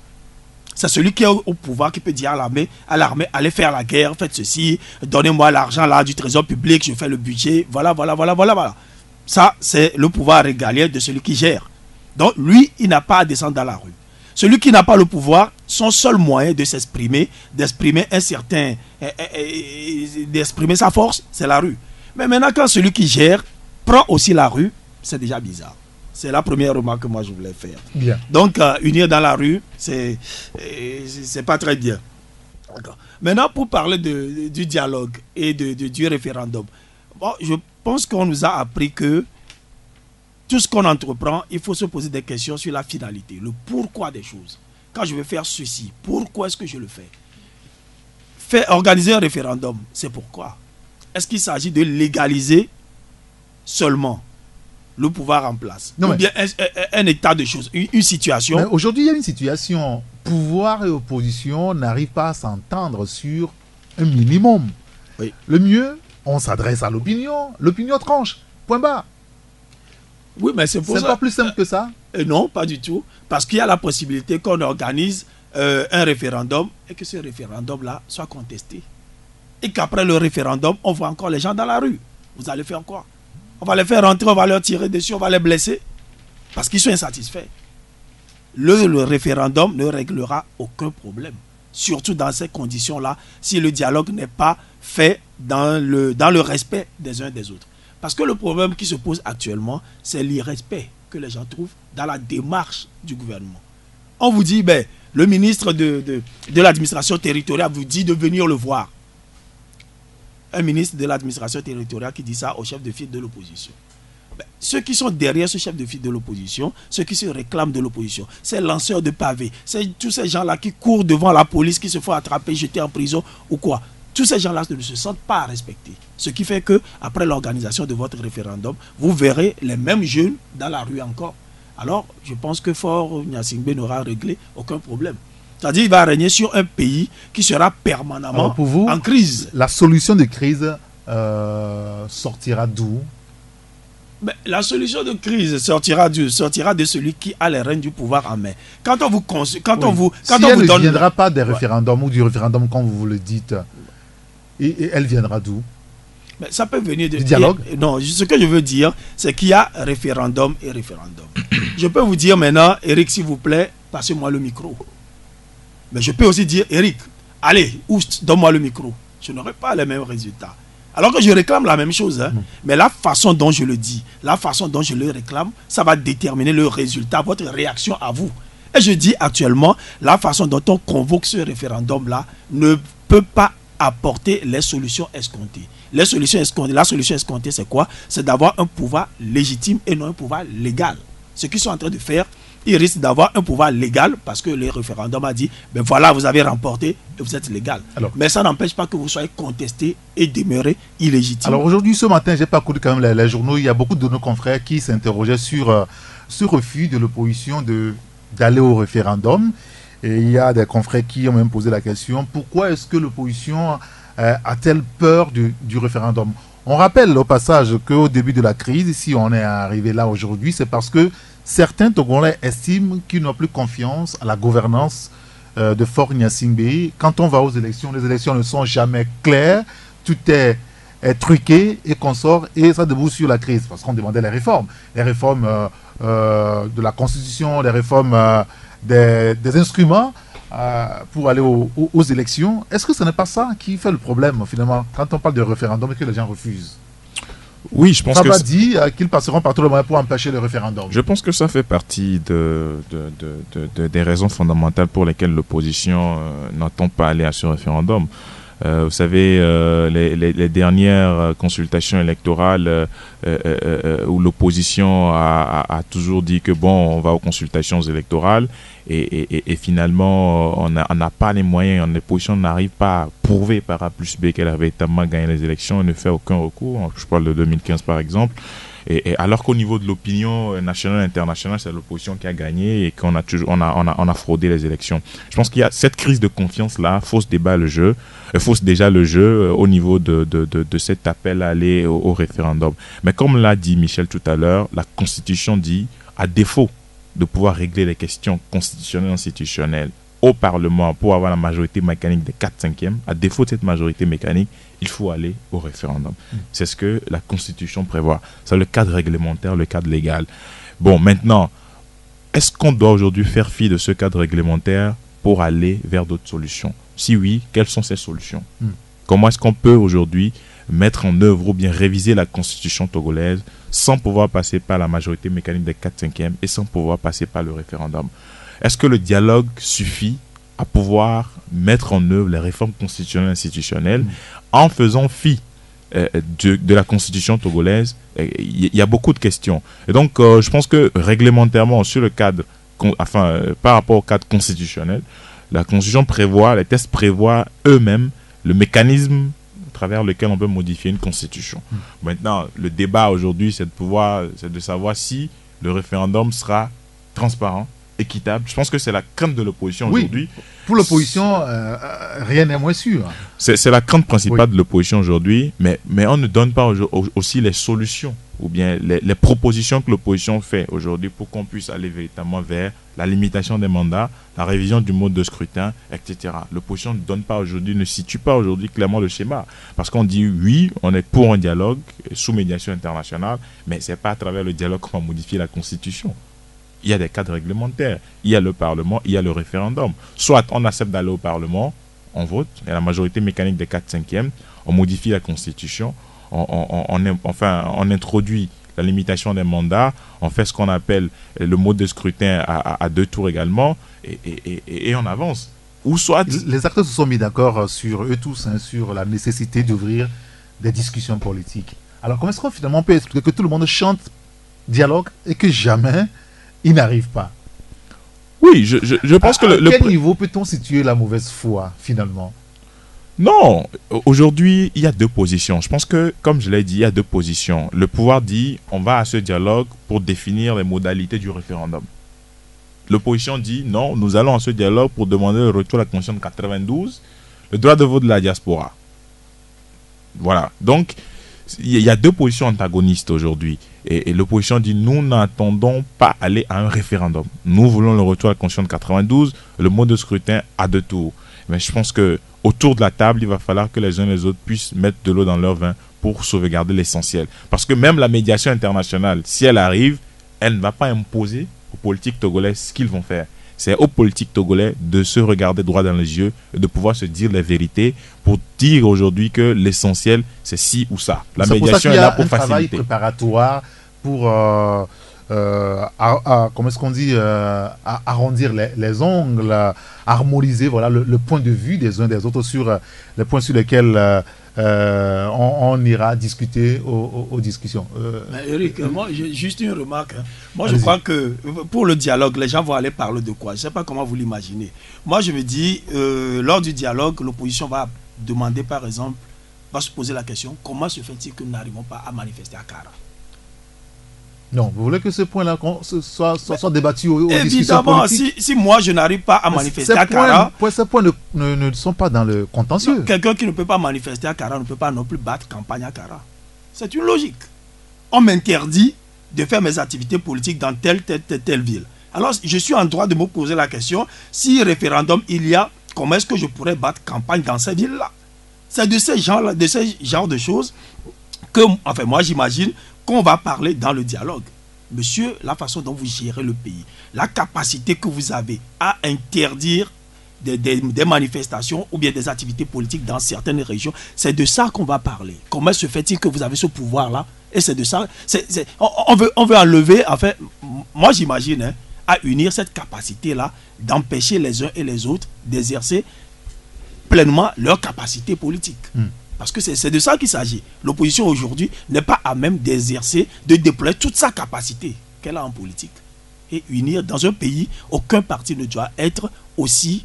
C'est celui qui est au pouvoir qui peut dire à l'armée, allez faire la guerre, faites ceci, donnez-moi l'argent là du trésor public, je fais le budget, voilà. Ça, c'est le pouvoir régalien de celui qui gère. Donc, lui, il n'a pas à descendre dans la rue. Celui qui n'a pas le pouvoir, son seul moyen de s'exprimer, d'exprimer sa force, c'est la rue. Mais maintenant, quand celui qui gère prend aussi la rue, c'est déjà bizarre. C'est la première remarque que moi je voulais faire.
Bien.
Donc, unir dans la rue, c'est pas très bien. Maintenant, pour parler du dialogue et du référendum, bon, je pense qu'on nous a appris que tout ce qu'on entreprend, il faut se poser des questions sur la finalité, le pourquoi des choses. Quand je vais faire ceci, pourquoi est-ce que je le fais? Organiser un référendum, c'est pourquoi? Est-ce qu'il s'agit de légaliser seulement le pouvoir en place?
Non,
ou bien un état de choses, une situation?
Aujourd'hui, il y a une situation. Pouvoir et opposition n'arrivent pas à s'entendre sur un minimum.
Oui.
Le mieux, on s'adresse à l'opinion. L'opinion tranche. Point barre.
Oui, mais c'est pour ça.
C'est pas plus simple que ça?
Non, pas du tout. Parce qu'il y a la possibilité qu'on organise un référendum et que ce référendum-là soit contesté. Et qu'après le référendum, on voit encore les gens dans la rue. Vous allez faire quoi? On va les faire rentrer, on va leur tirer dessus, on va les blesser. Parce qu'ils sont insatisfaits. Le référendum ne réglera aucun problème. surtout dans ces conditions-là, si le dialogue n'est pas fait dans le respect des uns des autres. Parce que le problème qui se pose actuellement, c'est l'irrespect que les gens trouvent dans la démarche du gouvernement. On vous dit, le ministre de l'administration territoriale vous dit de venir le voir. Un ministre de l'administration territoriale qui dit ça au chef de file de l'opposition. Ceux qui sont derrière ce chef de file de l'opposition, ceux qui se réclament de l'opposition, ces lanceurs de pavés, c'est tous ces gens-là qui courent devant la police, qui se font attraper, jeter en prison ou quoi. Tous ces gens-là ne se sentent pas respectés. Ce qui fait que après l'organisation de votre référendum, vous verrez les mêmes jeunes dans la rue encore. Alors, je pense que Faure Gnassingbé n'aura réglé aucun problème. C'est-à-dire qu'il va régner sur un pays qui sera permanemment
pour vous,
en crise.
La solution de crise sortira d'où?
La solution de crise sortira de celui qui a les rênes du pouvoir en main. Quand on vous si elle ne
viendra pas des référendums ou du référendum comme vous le dites, et elle viendra d'où?
Ça peut venir
du dialogue.
Non, ce que je veux dire, c'est qu'il y a référendum et référendum. Je peux vous dire maintenant, Eric, s'il vous plaît, passez-moi le micro. Mais je peux aussi dire, Eric, allez, donne-moi le micro. Je n'aurai pas les mêmes résultats. Alors que je réclame la même chose, mais la façon dont je le dis, la façon dont je le réclame, ça va déterminer le résultat, votre réaction à vous. Et je dis actuellement, la façon dont on convoque ce référendum-là ne peut pas apporter les solutions escomptées. La solution escomptée, c'est quoi? C'est d'avoir un pouvoir légitime et non un pouvoir légal. Ce qu'ils sont en train de faire, ils risquent d'avoir un pouvoir légal parce que le référendum a dit, voilà, vous avez remporté et vous êtes légal. Mais ça n'empêche pas que vous soyez contesté et demeuré illégitime.
Alors aujourd'hui, ce matin, j'ai parcouru quand même les journaux. Il y a beaucoup de nos confrères qui s'interrogeaient sur ce refus de l'opposition d'aller au référendum. Et il y a des confrères qui ont même posé la question, pourquoi est-ce que l'opposition a-t-elle peur du référendum? On rappelle au passage qu'au début de la crise, si on est arrivé là aujourd'hui, c'est parce que certains Togolais estiment qu'ils n'ont plus confiance à la gouvernance de Faure Gnassingbé. Quand on va aux élections, les élections ne sont jamais claires, tout est truqué et consort, et ça débouche sur la crise, parce qu'on demandait les réformes de la Constitution, les réformes des instruments pour aller aux élections. Est-ce que ce n'est pas ça qui fait le problème finalement quand on parle de référendum et que les gens refusent?
Oui, je pense
ça va dire qu'ils passeront par tous les moyens pour empêcher le référendum.
Je pense que ça fait partie des raisons fondamentales pour lesquelles l'opposition n'entend pas aller à ce référendum. Vous savez, les dernières consultations électorales où l'opposition a toujours dit que bon, on va aux consultations électorales et finalement on n'a pas les moyens, l'opposition n'arrive pas à prouver par A plus B qu'elle a véritablement gagné les élections et ne fait aucun recours. Je parle de 2015 par exemple. Et alors qu'au niveau de l'opinion nationale et internationale, c'est l'opposition qui a gagné et qu'on a toujours, on a fraudé les élections. Je pense qu'il y a cette crise de confiance-là, fausse déjà le jeu au niveau de cet appel à aller au référendum. Mais comme l'a dit Michel tout à l'heure, la Constitution dit, à défaut de pouvoir régler les questions constitutionnelles et institutionnelles au Parlement pour avoir la majorité mécanique des 4/5e, à défaut de cette majorité mécanique, il faut aller au référendum. C'est ce que la Constitution prévoit. C'est le cadre réglementaire, le cadre légal. Bon, maintenant, est-ce qu'on doit aujourd'hui faire fi de ce cadre réglementaire pour aller vers d'autres solutions? Si oui, quelles sont ces solutions? Comment est-ce qu'on peut aujourd'hui mettre en œuvre ou bien réviser la Constitution togolaise sans pouvoir passer par la majorité mécanique des 4/5e et sans pouvoir passer par le référendum? Est-ce que le dialogue suffit à pouvoir mettre en œuvre les réformes constitutionnelles et institutionnelles en faisant fi de la Constitution togolaise? Il y a beaucoup de questions. Et donc, je pense que réglementairement, sur le cadre, par rapport au cadre constitutionnel, la Constitution prévoit, les textes prévoient eux-mêmes le mécanisme à travers lequel on peut modifier une Constitution. Maintenant, le débat aujourd'hui, c'est de savoir si le référendum sera transparent, équitable. Je pense que c'est la crainte de l'opposition aujourd'hui.
Pour l'opposition, rien n'est moins sûr.
C'est la crainte principale de l'opposition aujourd'hui, mais on ne donne pas aussi les solutions ou bien les propositions que l'opposition fait aujourd'hui pour qu'on puisse aller véritablement vers la limitation des mandats, la révision du mode de scrutin, etc. L'opposition ne situe pas aujourd'hui clairement le schéma. Parce qu'on dit oui, on est pour un dialogue sous médiation internationale, mais ce n'est pas à travers le dialogue qu'on va modifier la Constitution. il y a des cadres réglementaires. Il y a le Parlement, il y a le référendum. Soit on accepte d'aller au Parlement, on vote, il y a la majorité mécanique des 4/5e, on modifie la Constitution, on introduit la limitation des mandats, on fait ce qu'on appelle le mode de scrutin à 2 tours également, et on avance. Ou soit...
Les acteurs se sont mis d'accord sur eux tous, sur la nécessité d'ouvrir des discussions politiques. Alors comment est-ce qu'on finalement peut expliquer que tout le monde chante dialogue et que jamais il n'arrive pas?
Oui, je pense que...
À quel niveau peut-on situer la mauvaise foi finalement?
Non, aujourd'hui, il y a 2 positions. Je pense que, comme je l'ai dit, il y a 2 positions. Le pouvoir dit, on va à ce dialogue pour définir les modalités du référendum. L'opposition dit, non, nous allons à ce dialogue pour demander le retour à la Constitution de 92, le droit de vote de la diaspora. Voilà. Donc, il y a 2 positions antagonistes aujourd'hui. Et l'opposition dit, nous n'attendons pas aller à un référendum. Nous voulons le retour à la Constitution de 92, le mode de scrutin à 2 tours. Mais je pense que autour de la table, il va falloir que les uns et les autres puissent mettre de l'eau dans leur vin pour sauvegarder l'essentiel. Parce que même la médiation internationale, si elle arrive, elle ne va pas imposer aux politiques togolais ce qu'ils vont faire. C'est aux politiques togolais de se regarder droit dans les yeux et de pouvoir se dire les vérités pour dire aujourd'hui que l'essentiel, c'est ci ou ça. La médiation est là pour faciliter.
C'est un travail préparatoire pour... comment est-ce qu'on dit, arrondir les ongles, harmoniser voilà, le point de vue des uns des autres sur les points sur lesquels on ira discuter aux discussions.
Eric, moi, j'ai juste une remarque. Moi, je crois que pour le dialogue, les gens vont aller parler de quoi? Je ne sais pas comment vous l'imaginez. Moi, je me dis, lors du dialogue, l'opposition va demander, par exemple, va se poser la question, comment se fait-il que nous n'arrivons pas à manifester à Kara?
Non, vous voulez que ce point-là soit débattu aux discussions politiques?
Évidemment, si moi je n'arrive pas à manifester à Kara...
Ces points ne sont pas dans le contentieux.
Quelqu'un qui ne peut pas manifester à Kara ne peut pas non plus battre campagne à Kara. C'est une logique. On m'interdit de faire mes activités politiques dans telle ville. Alors, je suis en droit de me poser la question, si référendum il y a, comment est-ce que je pourrais battre campagne dans ces villes-là? C'est de ce genre de choses que, enfin, moi j'imagine qu'on va parler dans le dialogue. Monsieur, la façon dont vous gérez le pays, la capacité que vous avez à interdire des manifestations ou bien des activités politiques dans certaines régions, c'est de ça qu'on va parler. Comment se fait-il que vous avez ce pouvoir-là? Et c'est de ça, on veut enlever, enfin, moi j'imagine, à unir cette capacité-là d'empêcher les uns et les autres d'exercer pleinement leur capacité politique. Parce que c'est de ça qu'il s'agit. L'opposition aujourd'hui n'est pas à même d'exercer, de déployer toute sa capacité qu'elle a en politique. Et unir dans un pays, aucun parti ne doit être aussi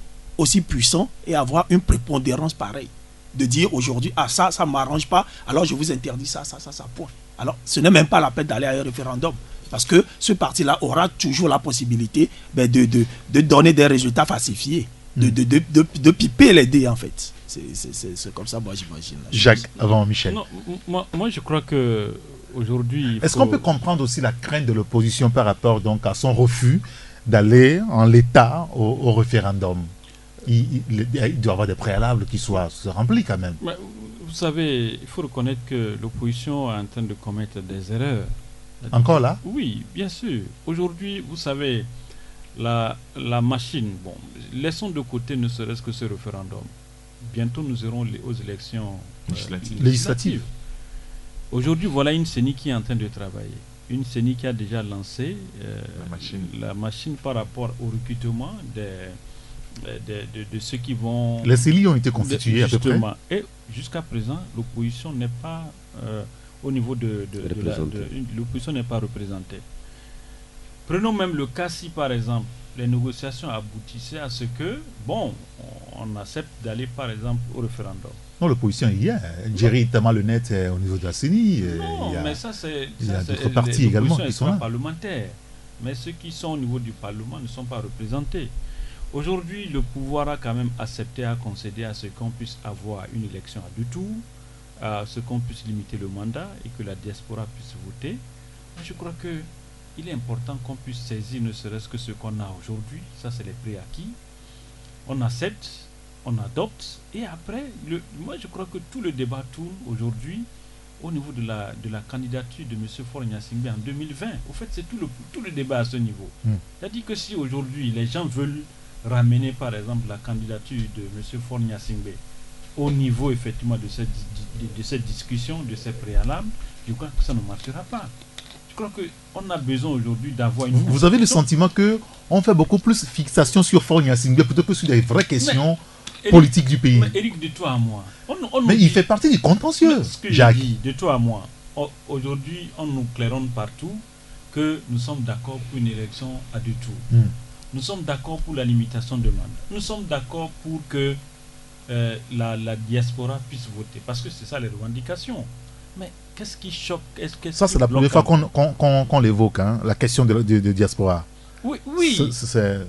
puissant et avoir une prépondérance pareille. De dire aujourd'hui, ah ça ne m'arrange pas, alors je vous interdis ça, point. Alors ce n'est même pas la peine d'aller à un référendum. Parce que ce parti-là aura toujours la possibilité de donner des résultats falsifiés, de piper les dés en fait. C'est comme ça, moi j'imagine.
Jacques, avant Michel.
Non, moi je crois que aujourd'hui.
Est-ce qu'on peut comprendre aussi la crainte de l'opposition par rapport donc à son refus d'aller en l'état au référendum? Il doit y avoir des préalables qui soient remplis quand même.
Mais, vous savez, il faut reconnaître que l'opposition est en train de commettre des erreurs.
Encore là?
Oui, bien sûr. Aujourd'hui, vous savez, la machine, bon, laissons de côté ne serait-ce que ce référendum. Bientôt, nous irons aux élections législatives. Aujourd'hui, voilà une CENI qui est en train de travailler. Une CENI qui a déjà lancé la machine par rapport au recrutement de ceux qui vont...
Les CENI ont été constitués à peu près.
Et jusqu'à présent, l'opposition n'est pas au niveau l'opposition n'est pas représentée. Prenons même le cas si, par exemple, les négociations aboutissaient à ce que, bon, on accepte d'aller par exemple au référendum.
Non, l'opposition il y a. Jerry Tamalunet au niveau de la CENI.
Non, mais ça c'est...
Il y a d'autres partis également qui sont là.
Parlementaires. Mais ceux qui sont au niveau du Parlement ne sont pas représentés. Aujourd'hui, le pouvoir a quand même accepté à concéder à ce qu'on puisse avoir une élection à 2 tours, à ce qu'on puisse limiter le mandat et que la diaspora puisse voter. Moi, je crois que il est important qu'on puisse saisir ne serait-ce que ce qu'on a aujourd'hui. Ça, c'est les préacquis. On accepte, on adopte. Et après, moi, je crois que tout le débat tourne aujourd'hui au niveau de la candidature de M. Faure Gnassingbé en 2020. Au fait, c'est tout le débat à ce niveau. C'est-à-dire que si aujourd'hui les gens veulent ramener par exemple la candidature de M. Faure Gnassingbé au niveau effectivement de cette discussion, de ces préalables, je crois que ça ne marchera pas. Je crois qu'on a besoin aujourd'hui d'avoir une...
Vous avez le sentiment qu'on fait beaucoup plus fixation sur Faure Gnassingbé plutôt que sur des vraies questions politiques du pays.
Mais Eric, de toi à moi...
il fait partie du contentieux, Jacques.
De toi à moi, aujourd'hui, on nous claironne partout que nous sommes d'accord pour une élection à deux tours. Nous sommes d'accord pour la limitation de mandat. Nous sommes d'accord pour que la diaspora puisse voter, parce que c'est ça les revendications. Mais qu'est-ce qui choque?
Ça, c'est la première fois qu'on l'évoque, hein, la question de diaspora.
Oui.
C'est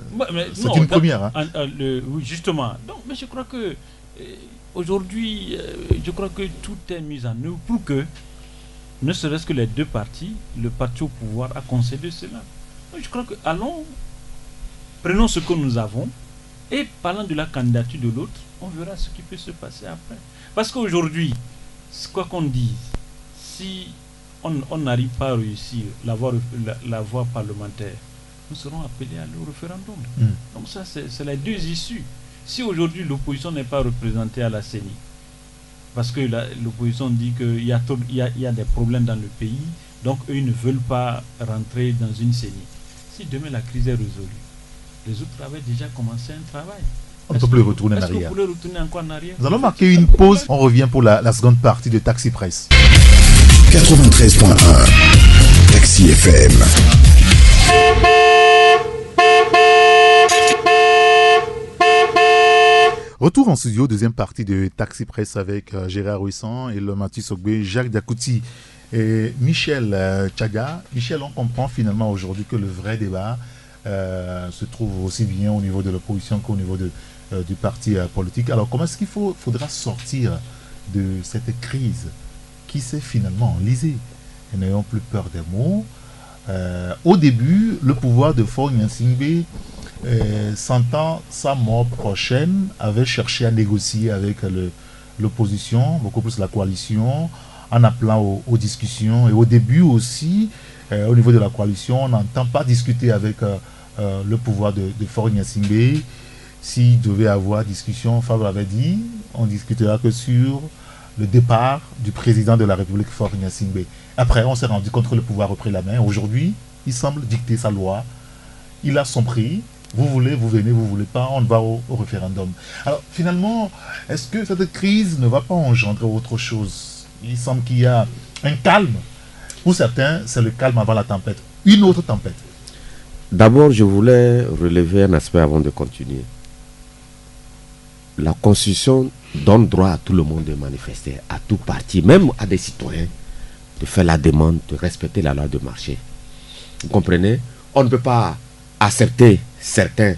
une première.
Oui, justement. Donc, mais je crois que aujourd'hui, je crois que tout est mis en œuvre pour que, ne serait-ce que les deux partis, le parti au pouvoir a concédé cela. Donc, je crois que prenons ce que nous avons et parlant de la candidature de l'autre, on verra ce qui peut se passer après. Parce qu'aujourd'hui, quoi qu'on dise, si on n'arrive pas à réussir la voie parlementaire, nous serons appelés à le référendum. Donc ça, c'est les deux issues. Si aujourd'hui l'opposition n'est pas représentée à la CENI, parce que l'opposition dit qu'il y a des problèmes dans le pays, donc eux ne veulent pas rentrer dans une CENI. Si demain la crise est résolue, les autres avaient déjà commencé un travail.
On ne peut plus retourner en arrière.
Est-ce que vous voulez retourner encore en arrière?
Nous allons marquer une pause. On revient pour la seconde partie de Taxi Presse.
93.1 Taxi FM.
Retour en studio, deuxième partie de Taxi Presse avec Gérard Ruissan et le Mathieu Sogbe, Jacques Dakouti et Michel Tchaga. Michel, on comprend finalement aujourd'hui que le vrai débat se trouve aussi bien au niveau de l'opposition qu'au niveau du parti politique. Alors comment est-ce qu'il faudra sortir de cette crise qui s'est finalement enlisée? N'ayons plus peur des mots. Au début, le pouvoir de Faure Gnassingbé, sentant sa mort prochaine, avait cherché à négocier avec l'opposition, beaucoup plus la coalition, en appelant aux discussions. Et au début aussi, au niveau de la coalition, on n'entend pas discuter avec le pouvoir de Faure Gnassingbé. S'il devait avoir discussion, Fabre avait dit, on discutera que sur le départ du président de la République, Faure Gnassingbé. Après, on s'est rendu compte que le pouvoir a repris la main. Aujourd'hui, il semble dicter sa loi. Il a son prix. Vous voulez, vous venez, vous voulez pas, on va au référendum. Alors, finalement, est-ce que cette crise ne va pas engendrer autre chose? Il semble qu'il y a un calme. Pour certains, c'est le calme avant la tempête. Une autre tempête.
D'abord, je voulais relever un aspect avant de continuer. La Constitution donne droit à tout le monde de manifester, à tout parti, même à des citoyens, de faire la demande, de respecter la loi de marché. Vous comprenez? On ne peut pas accepter certains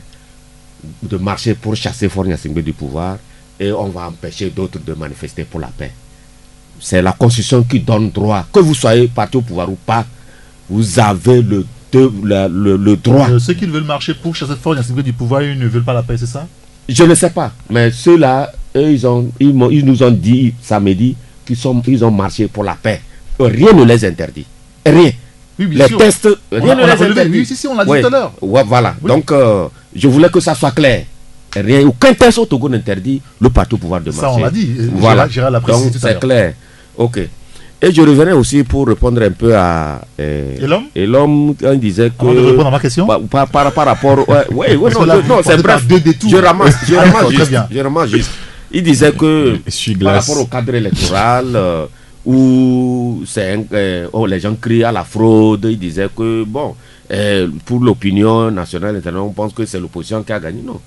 de marcher pour chasser Faure Gnassingbé du pouvoir et on va empêcher d'autres de manifester pour la paix. C'est la Constitution qui donne droit. Que vous soyez parti au pouvoir ou pas, vous avez le droit.
Ceux qui veulent marcher pour chasser Faure Gnassingbé du pouvoir, ils ne veulent pas la paix, c'est ça?
Je ne sais pas. Mais ceux-là, eux, ils nous ont dit samedi qu'ils ont marché pour la paix. Rien ne les interdit. Rien.
Oui, les sûr.
Tests, rien ne les interdit.
Oui, si, on l'a dit tout à l'heure.
Ouais, voilà.
Oui.
Donc, je voulais que ça soit clair. Rien, aucun test au Togo n'interdit le parti au pouvoir de marcher.
Ça, on l'a dit.
Voilà.
Gérard l'a précisé tout à l'heure.
C'est clair. Ok. Et je revenais aussi pour répondre un peu à...
Et l'homme?
Et l'homme, on disait que...
Avant de répondre à ma question?
Par rapport... Ouais, non, c'est bref. Je ramasse juste. Il disait que par rapport au cadre électoral, où les gens crient à la fraude, il disait que, bon, pour l'opinion nationale internationale, on pense que c'est l'opposition qui a gagné. Non.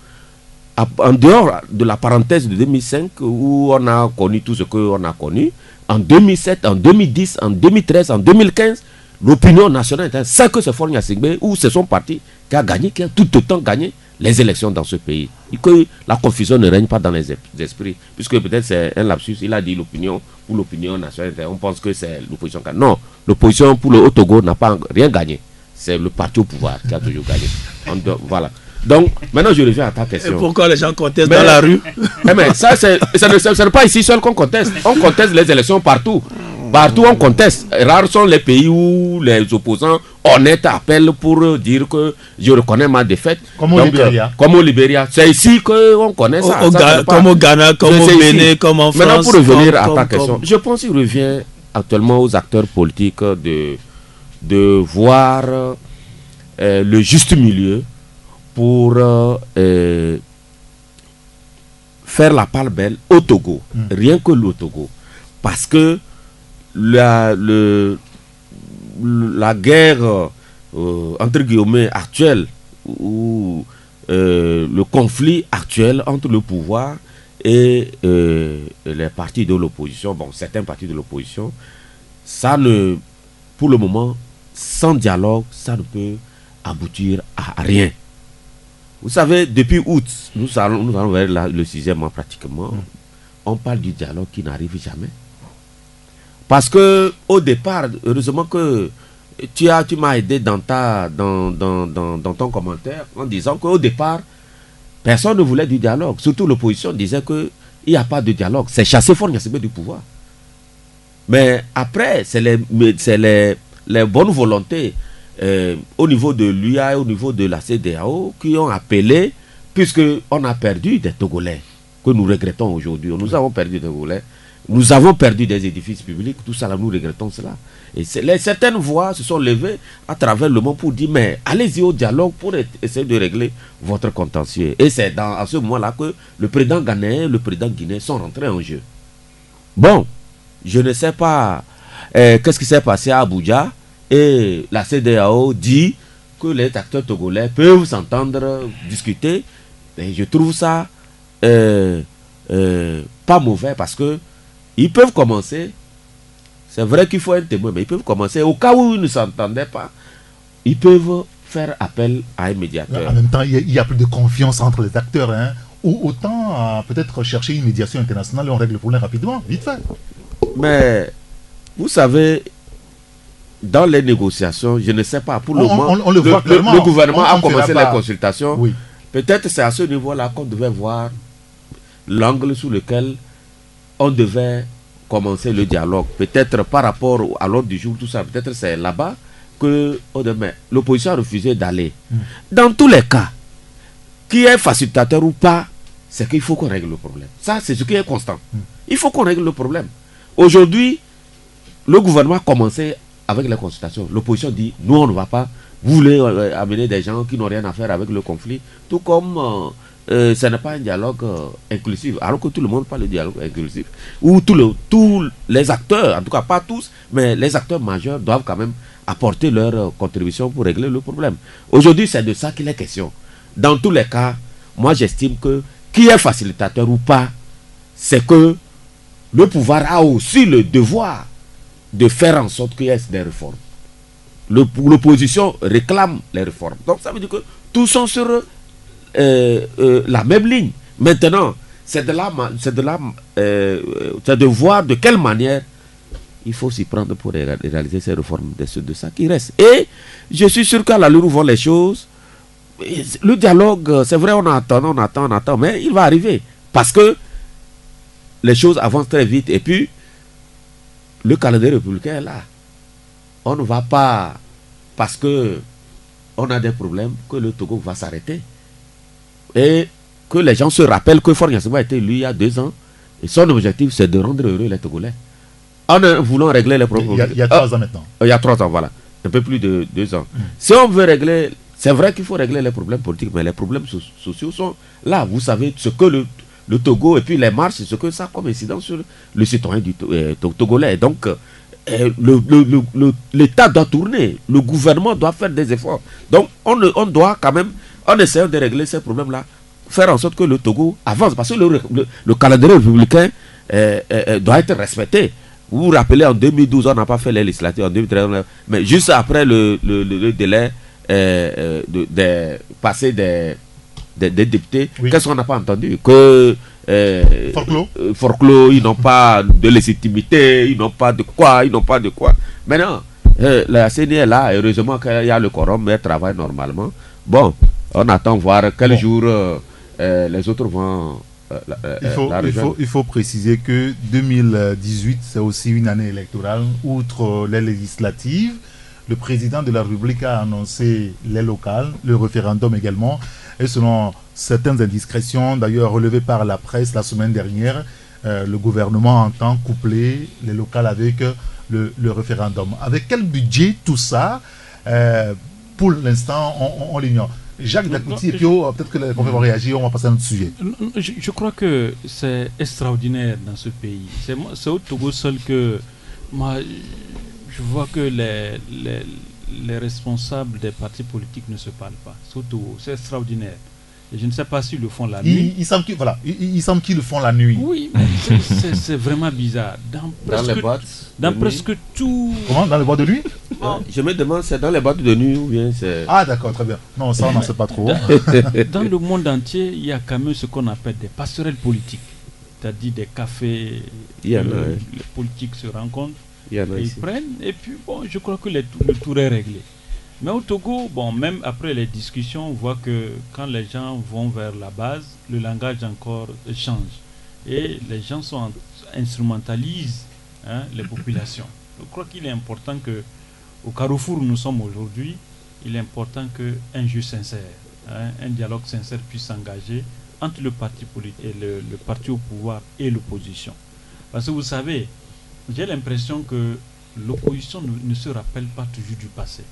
En dehors de la parenthèse de 2005, où on a connu tout ce qu'on a connu, en 2007, en 2010, en 2013, en 2015, l'opinion nationale sait que c'est Faure Gnassingbé ou c'est son parti qui a gagné, qui a tout autant gagné les élections dans ce pays. Et que la confusion ne règne pas dans les esprits, puisque peut-être c'est un lapsus, il a dit l'opinion pour l'opinion nationale, on pense que c'est l'opposition qui a gagné. Non, l'opposition pour le Haut-Togo n'a pas rien gagné. C'est le parti au pouvoir qui a toujours gagné. Voilà. Donc, maintenant je reviens à ta question.
Et pourquoi les gens contestent dans la rue?
Mais ça, ce n'est pas ici seul qu'on conteste. On conteste les élections partout. Partout on conteste. Rares sont les pays où les opposants honnêtes appellent pour dire que je reconnais ma défaite.
Comme au Libéria.
Comme au Libéria. C'est ici qu'on connaît ça.
Comme au Ghana, comme au Bénin, comme en France.
Maintenant, pour revenir à ta question, je pense qu'il revient actuellement aux acteurs politiques de voir le juste milieu pour faire la part belle au Togo. Rien que le Togo. Parce que la guerre entre guillemets actuelle ou le conflit actuel entre le pouvoir et les partis de l'opposition, bon, certains partis de l'opposition, ça ne, pour le moment, sans dialogue, ça ne peut aboutir à rien. Vous savez, depuis août, nous allons vers le 6e mois pratiquement, on parle du dialogue qui n'arrive jamais. Parce que au départ, heureusement que tu m'as aidé dans ton commentaire en disant qu'au départ, personne ne voulait du dialogue. Surtout l'opposition disait qu'il n'y a pas de dialogue. C'est chasser Faure Gnassingbé du pouvoir. Mais après, c'est les bonnes volontés au niveau de l'UA et au niveau de la CEDEAO qui ont appelé, puisqu'on a perdu des Togolais, que nous regrettons aujourd'hui. Nous avons perdu des Togolais. Nous avons perdu des édifices publics, tout ça, là, nous regrettons cela. Et certaines voix se sont levées à travers le monde pour dire, mais allez-y au dialogue pour essayer de régler votre contentieux. Et c'est à ce moment-là que le président ghanéen et le président guinéen sont rentrés en jeu. Bon, je ne sais pas qu'est-ce qui s'est passé à Abuja, et la CEDEAO dit que les acteurs togolais peuvent s'entendre, discuter. Et je trouve ça pas mauvais parce que ils peuvent commencer, c'est vrai qu'il faut un témoin, mais ils peuvent commencer, au cas où ils ne s'entendaient pas, ils peuvent faire appel à un médiateur.
En même temps, il y a plus de confiance entre les acteurs, hein, ou autant peut-être chercher une médiation internationale et on règle le problème rapidement, vite fait.
Mais, vous savez, dans les négociations, je ne sais pas, pour le moment,
on le voit clairement.
Le gouvernement a commencé les consultations.
Oui.
Peut-être c'est à ce niveau-là qu'on devait voir l'angle sous lequel on devait commencer le dialogue. Peut-être par rapport à l'ordre du jour, tout ça, peut-être c'est là-bas que l'opposition a refusé d'aller. Dans tous les cas, qui est facilitateur ou pas, c'est qu'il faut qu'on règle le problème. Ça, c'est ce qui est constant. Il faut qu'on règle le problème. Aujourd'hui, le gouvernement a commencé avec les consultations. L'opposition dit, nous on ne va pas, vous voulez amener des gens qui n'ont rien à faire avec le conflit, tout comme ce n'est pas un dialogue inclusif, alors que tout le monde parle de dialogue inclusif, où tous les acteurs, en tout cas pas tous, mais les acteurs majeurs doivent quand même apporter leur contribution pour régler le problème. Aujourd'hui, c'est de ça qu'il est question. Dans tous les cas, moi j'estime que, qui est facilitateur ou pas, c'est que le pouvoir a aussi le devoir de faire en sorte qu'il y ait des réformes. L'opposition réclame les réformes. Donc ça veut dire que tous sont sur la même ligne. Maintenant, c'est de voir de quelle manière il faut s'y prendre pour réaliser ces réformes de ça qui reste. Et je suis sûr qu'à l'allure où vont les choses, le dialogue, c'est vrai, on attend, mais il va arriver. Parce que les choses avancent très vite. Et puis, le calendrier républicain est là. On ne va pas, parce que on a des problèmes, que le Togo va s'arrêter. Et que les gens se rappellent que Faure Gnassingbé a été élu il y a 2 ans. Et son objectif, c'est de rendre heureux les Togolais. En voulant régler les problèmes.
Il y a 3 ans maintenant.
Il y a 3 ans, voilà. Un peu plus de 2 ans. Si on veut régler, c'est vrai qu'il faut régler les problèmes politiques, mais les problèmes sociaux sont là. Vous savez ce que le Togo et puis les marches, c'est ce que ça a comme incidence sur le citoyen du togolais. Donc, l'État doit tourner, le gouvernement doit faire des efforts. Donc, on doit quand même, en essayant de régler ces problèmes-là, faire en sorte que le Togo avance. Parce que le calendrier républicain doit être respecté. Vous vous rappelez, en 2012, on n'a pas fait les législatives, en 2013, mais juste après le délai passer des députés, oui. Qu'est-ce qu'on n'a pas entendu? Que Forclos, ils n'ont pas de légitimité, ils n'ont pas de quoi. Maintenant, la CENI est là, heureusement qu'il y a le quorum, mais elle travaille normalement. Bon, on attend voir quel jour les autres vont
Il faut préciser que 2018, c'est aussi une année électorale. Outre les législatives, le président de la République a annoncé les locales, le référendum également. Et selon certaines indiscrétions, d'ailleurs relevées par la presse la semaine dernière, le gouvernement entend coupler les locales avec le référendum. Avec quel budget tout ça pour l'instant, on l'ignore. Jacques Dacouti, et puis peut-être que les confrères vont réagir, on va passer à un autre sujet.
Je crois que c'est extraordinaire dans ce pays. C'est au Togo seul que moi, je vois que les responsables des partis politiques ne se parlent pas. C'est au Togo, c'est extraordinaire. Et je ne sais pas s'ils le font la nuit.
Il semble qu'ils le font la nuit.
Oui, c'est vraiment bizarre.
Dans les boîtes
dans presque nuit. Tout.
Comment? Dans les boîtes de nuit?
Je me demande, c'est dans les boîtes de nuit ou bien c'est...
Ah d'accord, très bien. Non, ça on n'en sait pas trop.
Dans le monde entier, il y a quand même ce qu'on appelle des passerelles politiques. C'est-à-dire des cafés, les politiques se rencontrent, ils prennent, et puis bon, je crois que le tour est réglé. Mais au Togo, bon, même après les discussions, on voit que quand les gens vont vers la base, le langage encore change. Et les gens instrumentalisent les populations. Je crois qu'il est important que, au carrefour où nous sommes aujourd'hui, il est important qu'un jeu sincère, un dialogue sincère puisse s'engager entre le parti politique et le parti au pouvoir et l'opposition. Parce que vous savez, j'ai l'impression que l'opposition ne se rappelle pas toujours du passé.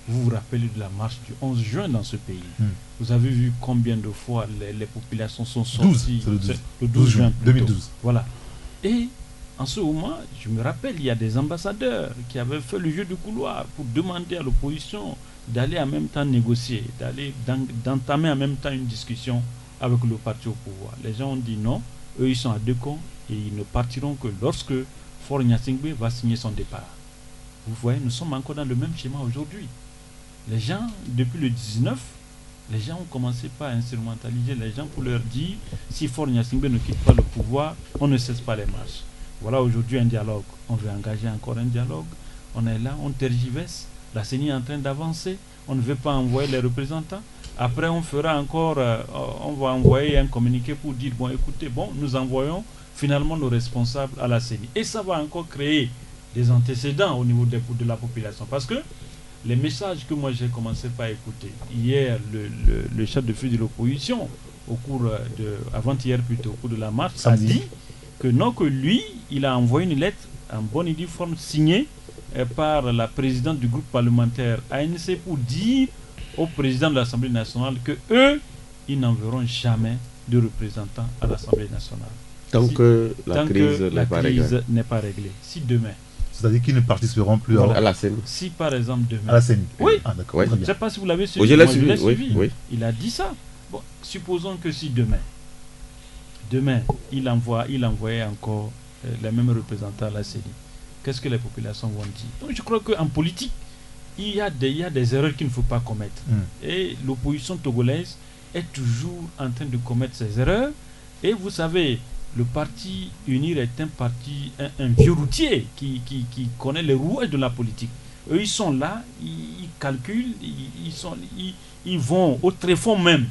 Vous vous rappelez de la marche du 11 juin dans ce pays. Vous avez vu combien de fois les populations sont sorties.
Le 12 juin 2012.
Voilà. Et en ce moment, je me rappelle, il y a des ambassadeurs qui avaient fait le jeu du couloir pour demander à l'opposition d'aller en même temps négocier, d'entamer en même temps une discussion avec le parti au pouvoir. Les gens ont dit non, eux ils sont à deux camps et ils ne partiront que lorsque Faure Gnassingbé va signer son départ. Vous voyez, nous sommes encore dans le même schéma aujourd'hui. Les gens, depuis le 19, les gens ont commencé par instrumentaliser les gens pour leur dire si Faure Gnassingbé ne quitte pas le pouvoir, on ne cesse pas les marches. Voilà aujourd'hui un dialogue. On veut engager encore un dialogue. On est là, on tergiverse. La CENI est en train d'avancer. On ne veut pas envoyer les représentants. Après, on fera encore, on va envoyer un communiqué pour dire bon, écoutez, bon, nous envoyons finalement nos responsables à la CENI. Et ça va encore créer des antécédents au niveau de la population. Parce que les messages que moi j'ai commencé par écouter hier, le chef de file de l'opposition, au cours avant-hier plutôt, au cours de la marche, a dit que non, que lui, il a envoyé une lettre en bonne et due forme signée par la présidente du groupe parlementaire ANC pour dire au président de l'Assemblée nationale que eux, ils n'enverront jamais de représentants à l'Assemblée nationale.
Tant que la crise
n'est pas réglée. Si demain,
c'est-à-dire qu'ils ne participeront plus
à la CENI.
Si par exemple demain...
À la CENI.
Oui.
Ah, d'accord. Oui.
Je ne sais pas si vous l'avez suivi.
Je l'ai suivi. Oui.
Il a dit ça. Bon, supposons que si demain, il envoyait encore les mêmes représentants à la CENI. Qu'est-ce que les populations vont dire? Donc je crois qu'en politique, il y a des erreurs qu'il ne faut pas commettre. Et l'opposition togolaise est toujours en train de commettre ces erreurs. Et vous savez, le parti UNIR est un parti, un vieux routier qui connaît les rouages de la politique. Eux, ils sont là, ils calculent, ils vont au tréfonds même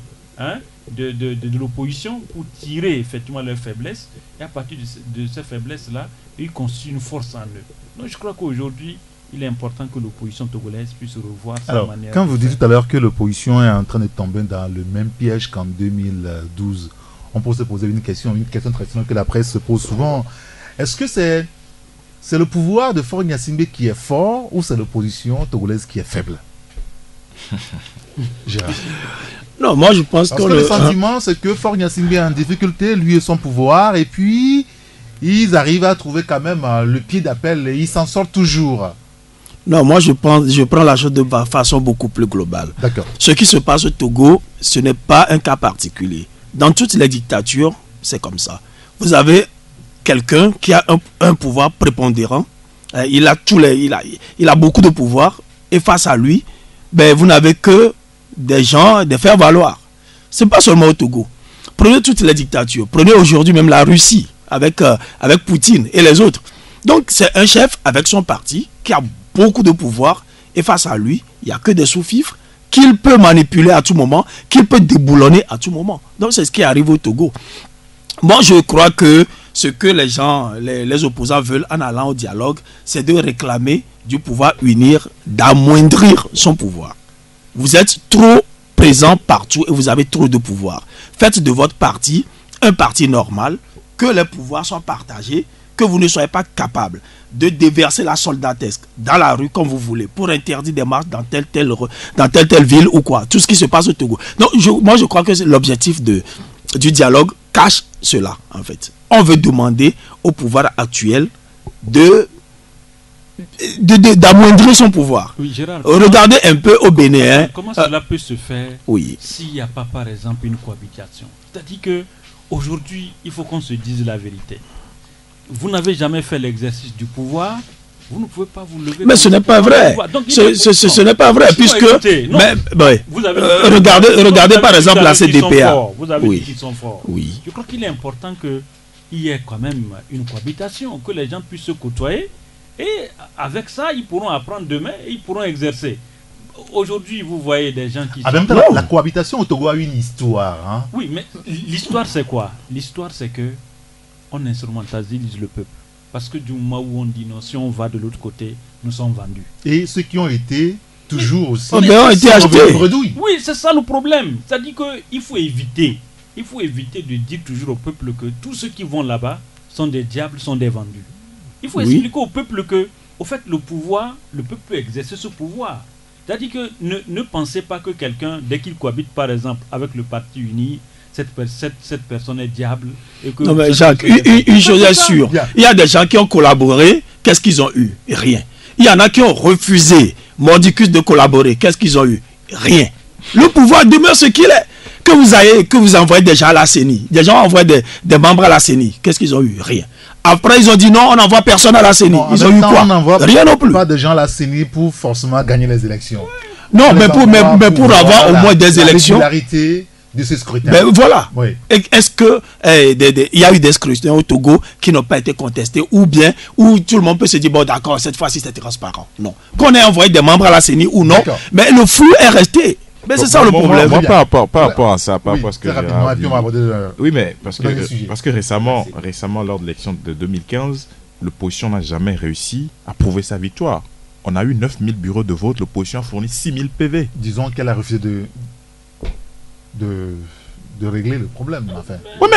de l'opposition pour tirer effectivement leurs faiblesses. Et à partir de ces faiblesses-là, ils constituent une force en eux. Donc je crois qu'aujourd'hui, il est important que l'opposition togolaise puisse revoir sa manière.
Quand vous dites tout à l'heure que l'opposition est en train de tomber dans le même piège qu'en 2012, on peut se poser une question traditionnelle que la presse se pose souvent. Est-ce que c'est le pouvoir de Faure Gnassingbé qui est fort ou c'est l'opposition togolaise qui est faible? Gérard.
Non, moi je pense
que le sentiment c'est que Faure Gnassingbé est en difficulté, lui et son pouvoir, et puis ils arrivent à trouver quand même le pied d'appel et ils s'en sortent toujours.
Non, moi je prends la chose de façon beaucoup plus globale.
D'accord.
Ce qui se passe au Togo, ce n'est pas un cas particulier. Dans toutes les dictatures, c'est comme ça. Vous avez quelqu'un qui a un pouvoir prépondérant, il a beaucoup de pouvoir, et face à lui, vous n'avez que des gens, des faire-valoir. Ce n'est pas seulement au Togo. Prenez toutes les dictatures, prenez aujourd'hui même la Russie, avec Poutine et les autres. Donc c'est un chef avec son parti qui a beaucoup de pouvoir, et face à lui, il n'y a que des sous-fifres qu'il peut manipuler à tout moment, qu'il peut déboulonner à tout moment. Donc c'est ce qui arrive au Togo. moi je crois que ce que les gens, les opposants veulent en allant au dialogue, c'est de réclamer du pouvoir unir, d'amoindrir son pouvoir. Vous êtes trop présent partout et vous avez trop de pouvoir. Faites de votre parti un parti normal, que les pouvoirs soient partagés, que vous ne soyez pas capable de déverser la soldatesque dans la rue comme vous voulez pour interdire des marches dans telle ville ou quoi. Tout ce qui se passe au Togo. Donc moi je crois que l'objectif du dialogue cache cela en fait. On veut demander au pouvoir actuel d'amoindrir son pouvoir.
Oui, Gérard,
regardez un peu au Bénin.
Comment cela peut se faire
oui.
S'il n'y a pas par exemple une cohabitation? C'est-à-dire que aujourd'hui, il faut qu'on se dise la vérité. Vous n'avez jamais fait l'exercice du pouvoir, vous ne pouvez pas vous lever.
Mais ce n'est pas vrai. Ce n'est pas vrai, puisque... regardez par exemple la CDPA.
Vous avez
oui.
dit qu'ils sont forts.
Oui.
Je crois qu'il est important qu'il y ait quand même une cohabitation, que les gens puissent se côtoyer. Et avec ça, ils pourront apprendre demain et ils pourront exercer. Aujourd'hui, vous voyez des gens qui...
En même temps, la cohabitation au Togo a une histoire. Hein?
Oui, mais l'histoire c'est quoi? L'histoire c'est que on instrumentalise le peuple. Parce que du moment où on dit non, si on va de l'autre côté, nous sommes vendus.
Et ceux qui ont été toujours aussi...
ont été achetés.
Oui, c'est ça le problème. C'est-à-dire qu'il faut éviter. Il faut éviter de dire toujours au peuple que tous ceux qui vont là-bas sont des diables, sont des vendus. Il faut expliquer au peuple que, au fait, le pouvoir, le peuple peut exercer ce pouvoir. C'est-à-dire que ne pensez pas que quelqu'un, dès qu'il cohabite par exemple avec le Parti uni, cette personne est diable. Et que
non mais Jacques, une chose est sûre, il y a des gens qui ont collaboré, qu'est-ce qu'ils ont eu? Rien. Il y en a qui ont refusé, mordicus, de collaborer, qu'est-ce qu'ils ont eu? Rien. Le pouvoir demeure ce qu'il est. Que vous envoyez des gens à la CENI, des gens envoient des membres à la CENI, qu'est-ce qu'ils ont eu? Rien. Après, ils ont dit non, on n'envoie personne à la CENI. Ils ont eu quoi? Rien non plus.
Pas de gens à la CENI pour forcément gagner les élections.
Non, mais pour avoir au moins des élections.
La régularité de ce scrutin.
Ben voilà.
Oui.
Est-ce que il y a eu des scrutins au Togo qui n'ont pas été contestés ou bien où tout le monde peut se dire bon d'accord, cette fois-ci c'est transparent? Non. Qu'on ait envoyé des membres à la CENI ou non, mais le flou est resté. Mais c'est ça le problème.
Moi, par rapport à ça, par rapport à ce que
oui,
mais parce que récemment, lors de l'élection de 2015, l'opposition n'a jamais réussi à prouver sa victoire. On a eu 9000 bureaux de vote, l'opposition a fourni 6000 PV.
Disons qu'elle a refusé de régler le problème. Enfin.
Oui,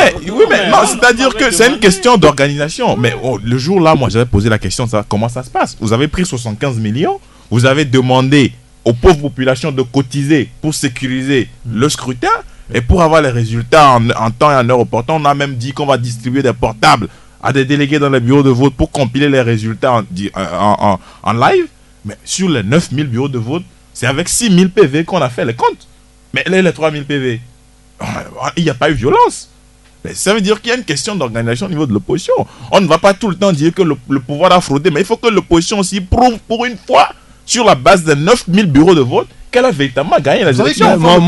mais non, c'est-à-dire que c'est une question d'organisation. Mais le jour là, moi, j'avais posé la question, comment ça se passe? Vous avez pris 75 millions, vous avez demandé aux pauvres populations de cotiser pour sécuriser le scrutin et pour avoir les résultats en temps et en heure opportun. On a même dit qu'on va distribuer des portables à des délégués dans les bureaux de vote pour compiler les résultats en live. Mais sur les 9000 bureaux de vote, c'est avec 6000 PV qu'on a fait les comptes. Mais les 3000 PV, il n'y a pas eu violence. Mais ça veut dire qu'il y a une question d'organisation au niveau de l'opposition. On ne va pas tout le temps dire que le pouvoir a fraudé, mais il faut que l'opposition aussi prouve pour une fois, sur la base de 9000 bureaux de vote, qu'elle a véritablement gagné les élections.
Moi,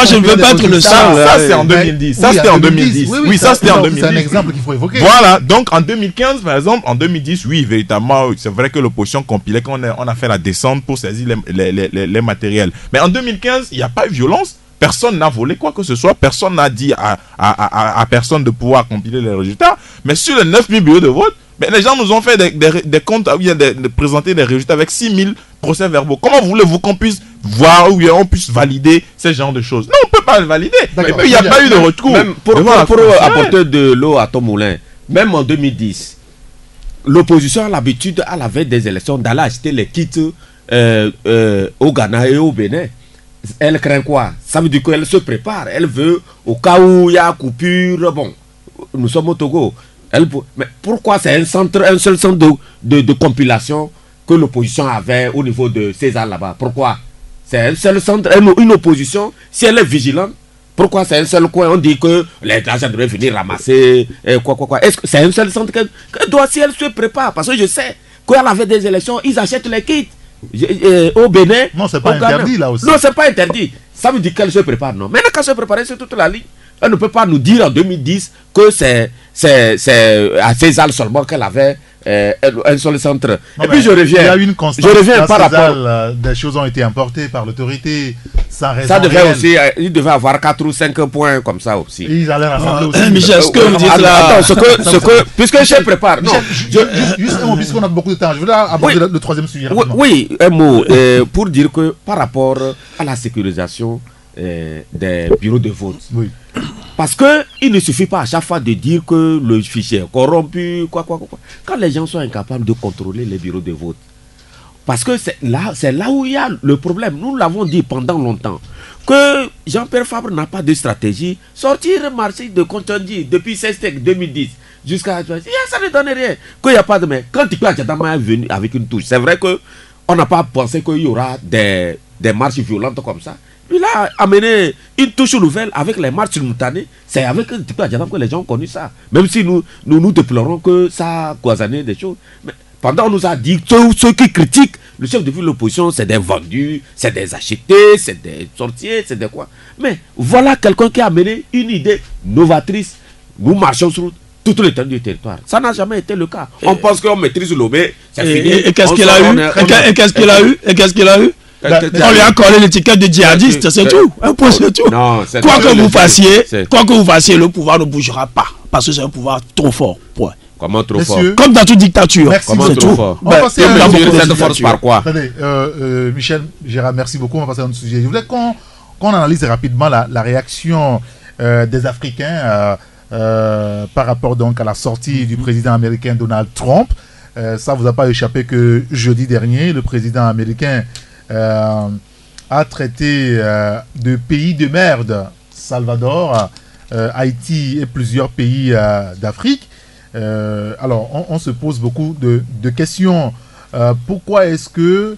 je ne veux pas être le seul.
Ça, c'est en 2010. Ça, c'était en 2010. Oui, ça, c'était en 2010.
C'est un exemple qu'il faut évoquer.
Voilà. Donc, en 2015, par exemple, en 2010, oui, véritablement, c'est vrai que l'opposition compilait, qu'on a fait la descente pour saisir les matériels. Mais en 2015, il n'y a pas eu violence. Personne n'a volé quoi que ce soit. Personne n'a dit à personne de pouvoir compiler les résultats. Mais sur les 9000 bureaux de vote, mais les gens nous ont fait des comptes, de présenter des résultats avec 6000 procès-verbaux. Comment voulez-vous qu'on puisse voir ou on puisse valider ce genre de choses? Non, on ne peut pas le valider. Et puis il n'y a pas eu de recours.
Même pour apporter de l'eau à ton moulin, même en 2010, l'opposition a l'habitude, à la veille des élections, d'aller acheter les kits au Ghana et au Bénin. Elle craint quoi? Ça veut dire qu'elle se prépare. Elle veut, au cas où il y a coupure, bon, nous sommes au Togo. Mais pourquoi c'est un seul centre de compilation que l'opposition avait au niveau de César là-bas? Pourquoi? C'est un seul centre, une opposition, si elle est vigilante, pourquoi c'est un seul coin? On dit que les agents devraient venir ramasser, quoi. Est-ce que c'est un seul centre qu'elle doit, si elle se prépare? Parce que je sais qu'elle avait des élections, ils achètent les kits. Au Bénin.
Non, c'est pas interdit là aussi.
Non, c'est pas interdit. Ça veut dire qu'elle se prépare, non. Maintenant qu'elle se prépare sur toute la ligne, elle ne peut pas nous dire en 2010 que c'est à César seulement qu'elle avait un seul centre.
Non,
et puis je reviens.
Il y a une constance.
Je reviens par rapport.
Des choses ont été importées par l'autorité sans raison.
Ça devait aussi, il devait avoir 4 ou 5 points comme ça aussi.
Et ils allaient rassembler aussi.
Michel, ce que vous dites là.
Attends, puisque je prépare. Non.
Juste un mot, puisqu'on a beaucoup de temps. Je voudrais aborder le troisième sujet.
Oui, un mot pour dire que par rapport à la sécurisation des bureaux de vote.
Oui.
Parce qu'il ne suffit pas à chaque fois de dire que le fichier est corrompu, quoi. Quand les gens sont incapables de contrôler les bureaux de vote. Parce que c'est là où il y a le problème. Nous l'avons dit pendant longtemps. Que Jean-Pierre Fabre n'a pas de stratégie. Sortir marché de Kontonji depuis 2010 jusqu'à... Ça ne donne rien. Qu'il n'y a pas de... Mais quand Tikla Djadama est venu avec une touche, c'est vrai qu'on n'a pas pensé qu'il y aura des marches violentes comme ça. Il a amené une touche nouvelle avec les marches simultanées. C'est avec Tikla Djadama que les gens ont connu ça. Même si nous déplorons que ça a gouazané des choses. Mais pendant on nous a dit que ceux qui critiquent le chef de l'opposition, c'est des vendus, c'est des achetés, c'est des sorciers, c'est des quoi. Mais voilà quelqu'un qui a amené une idée novatrice. Nous marchons sur toute l'étendue du territoire. Ça n'a jamais été le cas. On pense qu'on maîtrise l'OME, c'est fini.
Et qu'est-ce qu'il a eu? Et qu'est-ce qu'il a eu? Et qu'est-ce qu'il a eu? On lui a collé l'étiquette de djihadiste, c'est tout. Un point, c'est tout. Quoi que vous fassiez, le pouvoir ne bougera pas. Parce que c'est un pouvoir trop fort. Point.
Comment trop fort?
Comme dans toute dictature.
Comment trop fort?
On va passer à
cette force par quoi?
Attendez, Michel, Gérard, merci beaucoup. On va passer à un autre sujet. Je voulais qu'on analyse rapidement la réaction des Africains par rapport donc à la sortie du président américain Donald Trump. Ça vous a pas échappé que jeudi dernier, le président américain a traité de pays de merde Salvador, Haïti et plusieurs pays d'Afrique. Alors, on se pose beaucoup de questions. Pourquoi est-ce que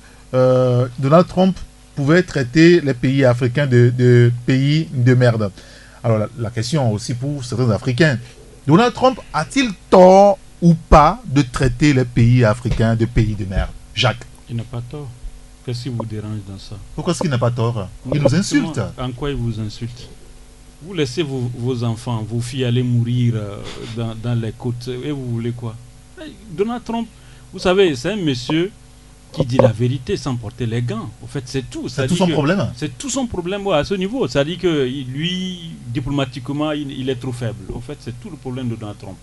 Donald Trump pouvait traiter les pays africains de pays de merde? Alors, la question aussi pour certains Africains. Donald Trump a-t-il tort ou pas de traiter les pays africains de pays de merde? Jacques?
Il n'a pas tort. Qu'est-ce qui vous dérange dans ça?
Pourquoi est-ce qu'il n'a pas tort? Il nous insulte.
En quoi il vous insulte? Vous laissez vos enfants, vos filles aller mourir dans les côtes et vous voulez quoi? Donald Trump, vous savez, c'est un monsieur qui dit la vérité sans porter les gants. Au fait, c'est tout.
C'est tout son problème.
C'est tout son problème à ce niveau. Ça dit que lui, diplomatiquement, il est trop faible. Au fait, c'est tout le problème de Donald Trump.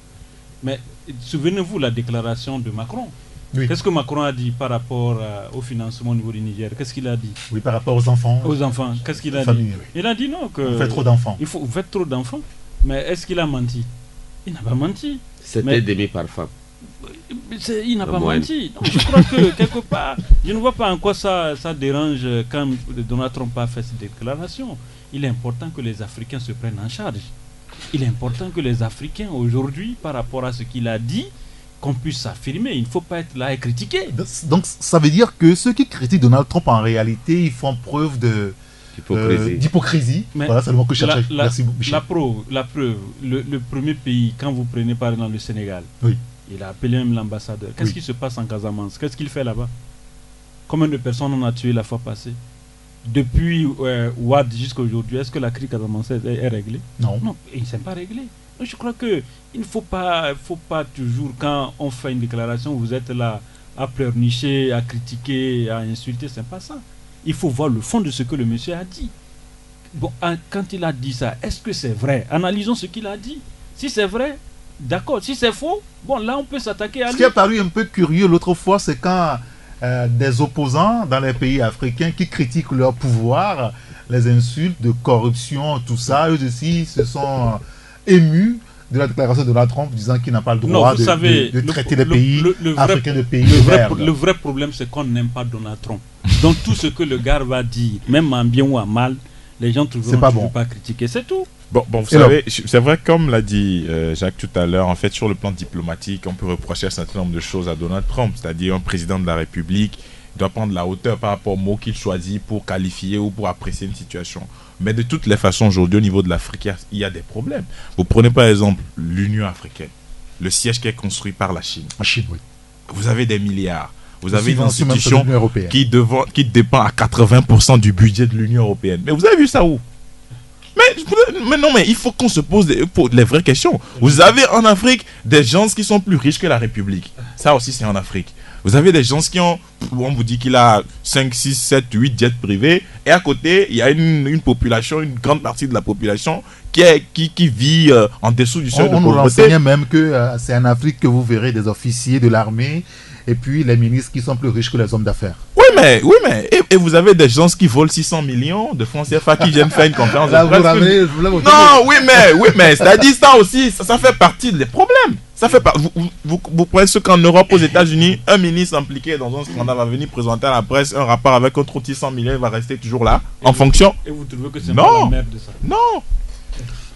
Mais souvenez-vous la déclaration de Macron. Oui. Qu'est-ce que Macron a dit par rapport au financement au niveau du Niger? Qu'est-ce qu'il a dit?
Oui, par rapport aux enfants.
Aux enfants. Qu'est-ce qu'il a dit? Oui. Il a dit non. Que
vous faites trop d'enfants.
Vous faites trop d'enfants. Mais est-ce qu'il a menti? Il n'a pas menti.
C'était demi par femme.
Il n'a pas menti. Donc, je crois que quelque part, je ne vois pas en quoi ça dérange quand Donald Trump a fait cette déclaration. Il est important que les Africains se prennent en charge. Il est important que les Africains aujourd'hui, par rapport à ce qu'il a dit, qu'on puisse s'affirmer. Il ne faut pas être là et critiquer.
Donc ça veut dire que ceux qui critiquent Donald Trump, en réalité, ils font preuve d'hypocrisie. Voilà, c'est le mot que je cherchais. Merci beaucoup, Michel.
La preuve, le premier pays, quand vous prenez par exemple le Sénégal,
oui.
Il a appelé même l'ambassadeur. Qu'est-ce qui se passe en Casamance? Qu'est-ce qu'il fait là-bas? Combien de personnes on a tué la fois passée? Depuis Ouad jusqu'à aujourd'hui, est-ce que la crise casamançaise est réglée?
Non.
Non, il ne s'est pas réglé. Donc je crois qu'il ne faut pas toujours, quand on fait une déclaration, vous êtes là à pleurnicher, à critiquer, à insulter, c'est pas ça. Il faut voir le fond de ce que le monsieur a dit. Bon, quand il a dit ça, est-ce que c'est vrai? Analysons ce qu'il a dit. Si c'est vrai, d'accord. Si c'est faux, bon, là on peut s'attaquer à lui.
Ce qui est paru un peu curieux l'autre fois, c'est quand des opposants dans les pays africains qui critiquent leur pouvoir, les insultes de corruption, tout ça, eux aussi se sont émus de la déclaration de Donald Trump disant qu'il n'a pas le droit de traiter les pays africains de pays de merde.
Le vrai problème, c'est qu'on n'aime pas Donald Trump. Donc tout ce que le gars va dire, même en bien ou en mal, les gens ne vont pas critiquer, c'est tout.
Bon, vous savez, c'est vrai, comme l'a dit Jacques tout à l'heure, en fait, sur le plan diplomatique, on peut reprocher un certain nombre de choses à Donald Trump, c'est-à-dire un président de la République doit prendre la hauteur par rapport aux mots qu'il choisit pour qualifier ou pour apprécier une situation. Mais de toutes les façons, aujourd'hui, au niveau de l'Afrique, il y a des problèmes. Vous prenez par exemple l'Union africaine, le siège qui est construit par la Chine.
La Chine, oui.
Vous avez des milliards. Vous avez une institution qui dépend à 80% du budget de l'Union européenne. Mais vous avez vu ça où? Mais mais non, mais il faut qu'on se pose les vraies questions. Vous avez en Afrique des gens qui sont plus riches que la République. Ça aussi, c'est en Afrique. Vous avez des gens qui ont, on vous dit qu'il a 5, 6, 7, 8 jets privés, et à côté, il y a une population, une grande partie de la population qui vit en dessous du seuil de pauvreté.
On nous renseignait même que c'est en Afrique que vous verrez des officiers de l'armée et puis les ministres qui sont plus riches que les hommes d'affaires.
Oui, mais et vous avez des gens qui volent 600 millions de francs CFA qui viennent faire une conférence de presse. Non, oui, mais c'est-à-dire ça aussi, ça fait partie des problèmes. Ça fait pas. Vous pensez qu'en Europe, aux États-Unis, un ministre impliqué dans un scandale va venir présenter à la presse un rapport avec un trou de 600 millions, il va rester toujours là, en fonction.
Et vous trouvez que c'est pas la merde de ça?
Non.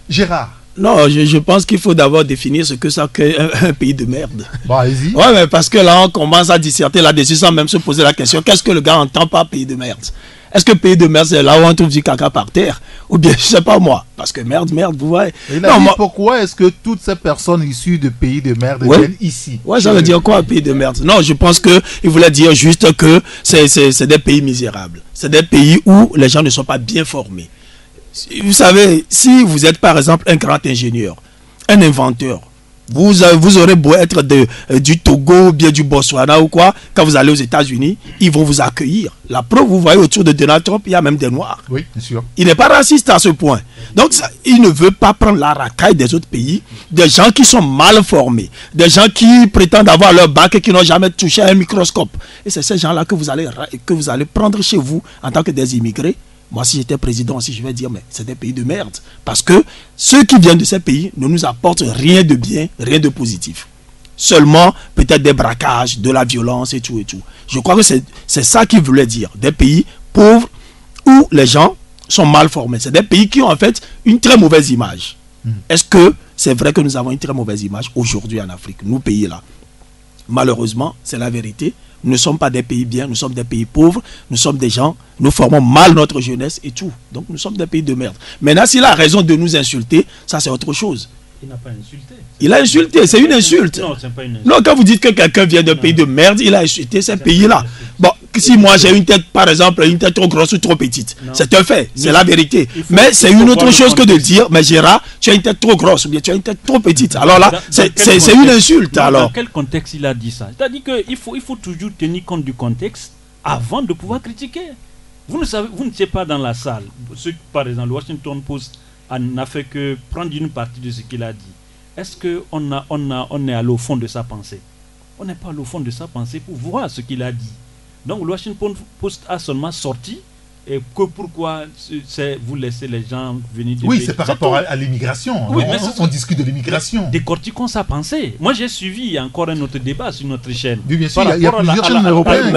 Gérard.
Non, je pense qu'il faut d'abord définir ce que c'est un pays de merde.
Bon, allez-y.
Ouais, mais parce que là, on commence à disserter là-dessus sans même se poser la question, qu'est-ce que le gars entend par pays de merde? Est-ce que pays de merde, c'est là où on trouve du caca par terre? Ou bien, je sais pas moi. Parce que merde, vous voyez.
Pourquoi est-ce que toutes ces personnes issues de pays de merde viennent ici?
Ouais, ça veut dire quoi, pays de merde? Non, je pense qu'il voulait dire juste que c'est des pays misérables. C'est des pays où les gens ne sont pas bien formés. Vous savez, si vous êtes par exemple un grand ingénieur, un inventeur, vous aurez beau être du Togo ou bien du Botswana ou quoi, quand vous allez aux États-Unis, ils vont vous accueillir. La preuve, vous voyez autour de Donald Trump, il y a même des Noirs.
Oui, bien sûr.
Il n'est pas raciste à ce point. Donc, il ne veut pas prendre la racaille des autres pays, des gens qui sont mal formés, des gens qui prétendent avoir leur bac et qui n'ont jamais touché à un microscope. Et c'est ces gens-là que vous allez prendre chez vous en tant que des immigrés. Moi, si j'étais président aussi, je vais dire, mais c'est des pays de merde. Parce que ceux qui viennent de ces pays ne nous apportent rien de bien, rien de positif. Seulement, peut-être des braquages, de la violence et tout et tout. Je crois que c'est ça qu'il voulait dire. Des pays pauvres où les gens sont mal formés. C'est des pays qui ont en fait une très mauvaise image. Est-ce que c'est vrai que nous avons une très mauvaise image aujourd'hui en Afrique, nous pays là? Malheureusement, c'est la vérité. Nous ne sommes pas des pays bien, nous sommes des pays pauvres, nous sommes des gens, nous formons mal notre jeunesse et tout. Donc nous sommes des pays de merde. Maintenant, s'il a raison de nous insulter, ça c'est autre chose.
Il n'a pas insulté.
Il a insulté, c'est une insulte.
Non, c'est pas une insulte.
Non, quand vous dites que quelqu'un vient d'un pays de merde, il a insulté ces pays-là. Bon, si moi j'ai une tête, par exemple, une tête trop grosse ou trop petite, c'est un fait, c'est la vérité. Mais c'est une autre chose que de dire, mais Gérard, tu as une tête trop grosse ou bien tu as une tête trop petite. Alors là, c'est une insulte. Alors.
Dans quel contexte il a dit ça? C'est-à-dire qu'il faut toujours tenir compte du contexte avant de pouvoir critiquer. Vous n'étiez pas dans la salle. Par exemple, le Washington Post n'a fait que prendre une partie de ce qu'il a dit. Est-ce qu'on est allé au fond de sa pensée? On n'est pas allé au fond de sa pensée pour voir ce qu'il a dit. Donc le Washington Post a seulement sorti et que pourquoi vous laissez les gens venir...
Oui, c'est par rapport à l'immigration.
Oui,
on discute de l'immigration.
Décortiquons sa pensée. Moi, j'ai suivi encore un autre débat sur notre chaîne.
Oui, bien sûr, il y a plusieurs chaînes européennes.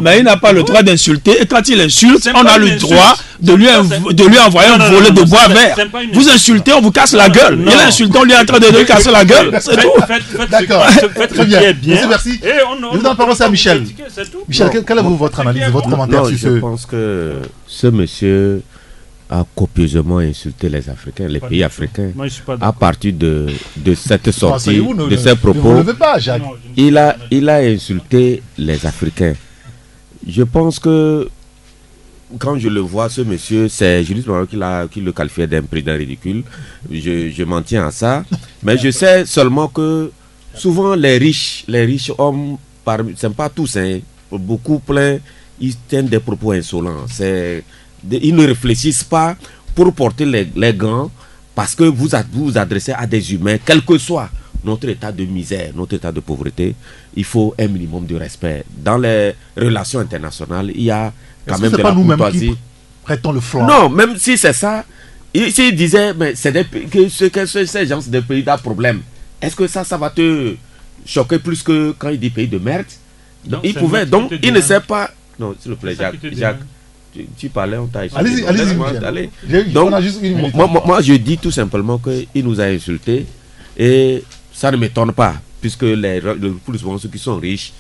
Mais il n'a pas le droit d'insulter. Et quand il insulte, on a le droit de lui envoyer un volet de bois vert. Vous insultez, on vous casse la gueule. Il insulte, on lui est en train de lui casser la gueule. C'est tout.
D'accord. Très bien. Merci. Je vous en parle à Michel. Michel, quelle est votre analyse, votre commentaire sur ce...
Je pense que ce monsieur a copieusement insulté les Africains, les pays africains. À partir de cette sortie, de ces propos, il a insulté les Africains. Je pense que quand je le vois, ce monsieur, c'est Julius Malema qui le qualifiait d'un président ridicule. Je m'en tiens à ça. Mais je sais seulement que souvent les riches hommes, c'est pas tous, hein, beaucoup plein, ils tiennent des propos insolents. Ils ne réfléchissent pas pour porter les gants parce que vous vous adressez à des humains, quel que soit notre état de misère, notre état de pauvreté. Il faut un minimum de respect. Dans les relations internationales, il y a quand même de la courtoisie.
Prêtons le flanc.
Non, même si c'est ça, s'il disait mais c'est ces gens, c'est des pays à problème. Est-ce que ça va te choquer plus que quand il dit pays de merde? Donc, il ne sait pas. Non, s'il vous plaît, Jacques, tu parlais, on t'a insulté.
Allez-y.
Donc, moi, je dis tout simplement qu'il nous a insultés et ça ne m'étonne pas, puisque le plus souvent, ceux qui sont riches,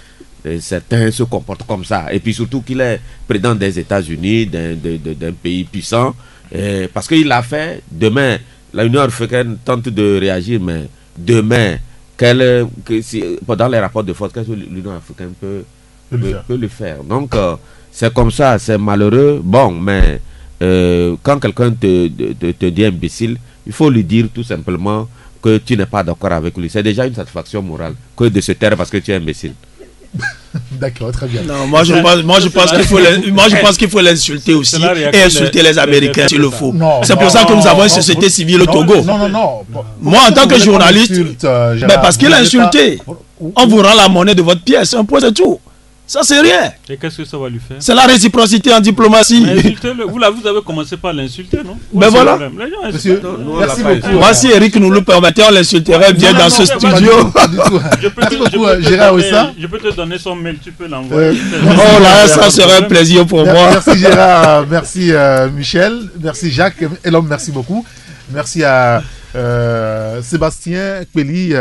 certains se comportent comme ça. Et puis surtout qu'il est président des États-Unis, d'un pays puissant, parce qu'il l'a fait. Demain, l'Union africaine tente de réagir, mais demain, pendant les rapports de force, qu'est-ce que l'Union africaine peut le faire. Donc, c'est comme ça, c'est malheureux. Bon, mais quand quelqu'un te dit imbécile, il faut lui dire tout simplement que tu n'es pas d'accord avec lui. C'est déjà une satisfaction morale que de se taire parce que tu es imbécile.
D'accord, très bien.
Non, moi je pense qu'il faut l'insulter aussi et insulter les Américains s'il le faut. C'est pour ça que nous avons une société civile au Togo.
Non.
Moi en tant que journaliste, parce qu'il a insulté, on vous rend la monnaie de votre pièce, un point de tout. Ça c'est rien.
Et qu'est-ce que ça va lui faire?
C'est la réciprocité en diplomatie.
Vous avez commencé par l'insulter, non?
Ben voilà.
Monsieur, merci beaucoup.
Moi si Eric nous le permettait, on l'insulterait bien dans ce studio.
Merci beaucoup Gérard Ouessa.
Je peux te donner son mail, tu peux l'envoyer.
Oh là, ça serait un plaisir pour moi.
Merci Gérard, merci Michel, merci Jacques et l'homme, merci beaucoup. Merci à Sébastien Kpeli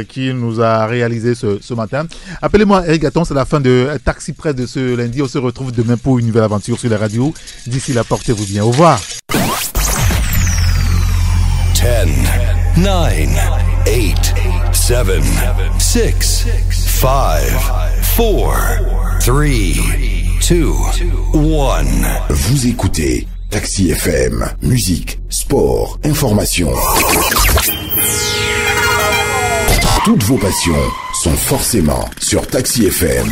qui nous a réalisé ce matin. Appelez-moi Eric Gatton, c'est la fin de Taxi Presse de ce lundi. On se retrouve demain pour une nouvelle aventure sur la radio. D'ici là, portez-vous bien. Au revoir.
10, 9, 8, 7, 6, 5, 4, 3, 2, 1.
Vous écoutez Taxi FM, musique, sport, information. Toutes vos passions sont forcément sur Taxi FM.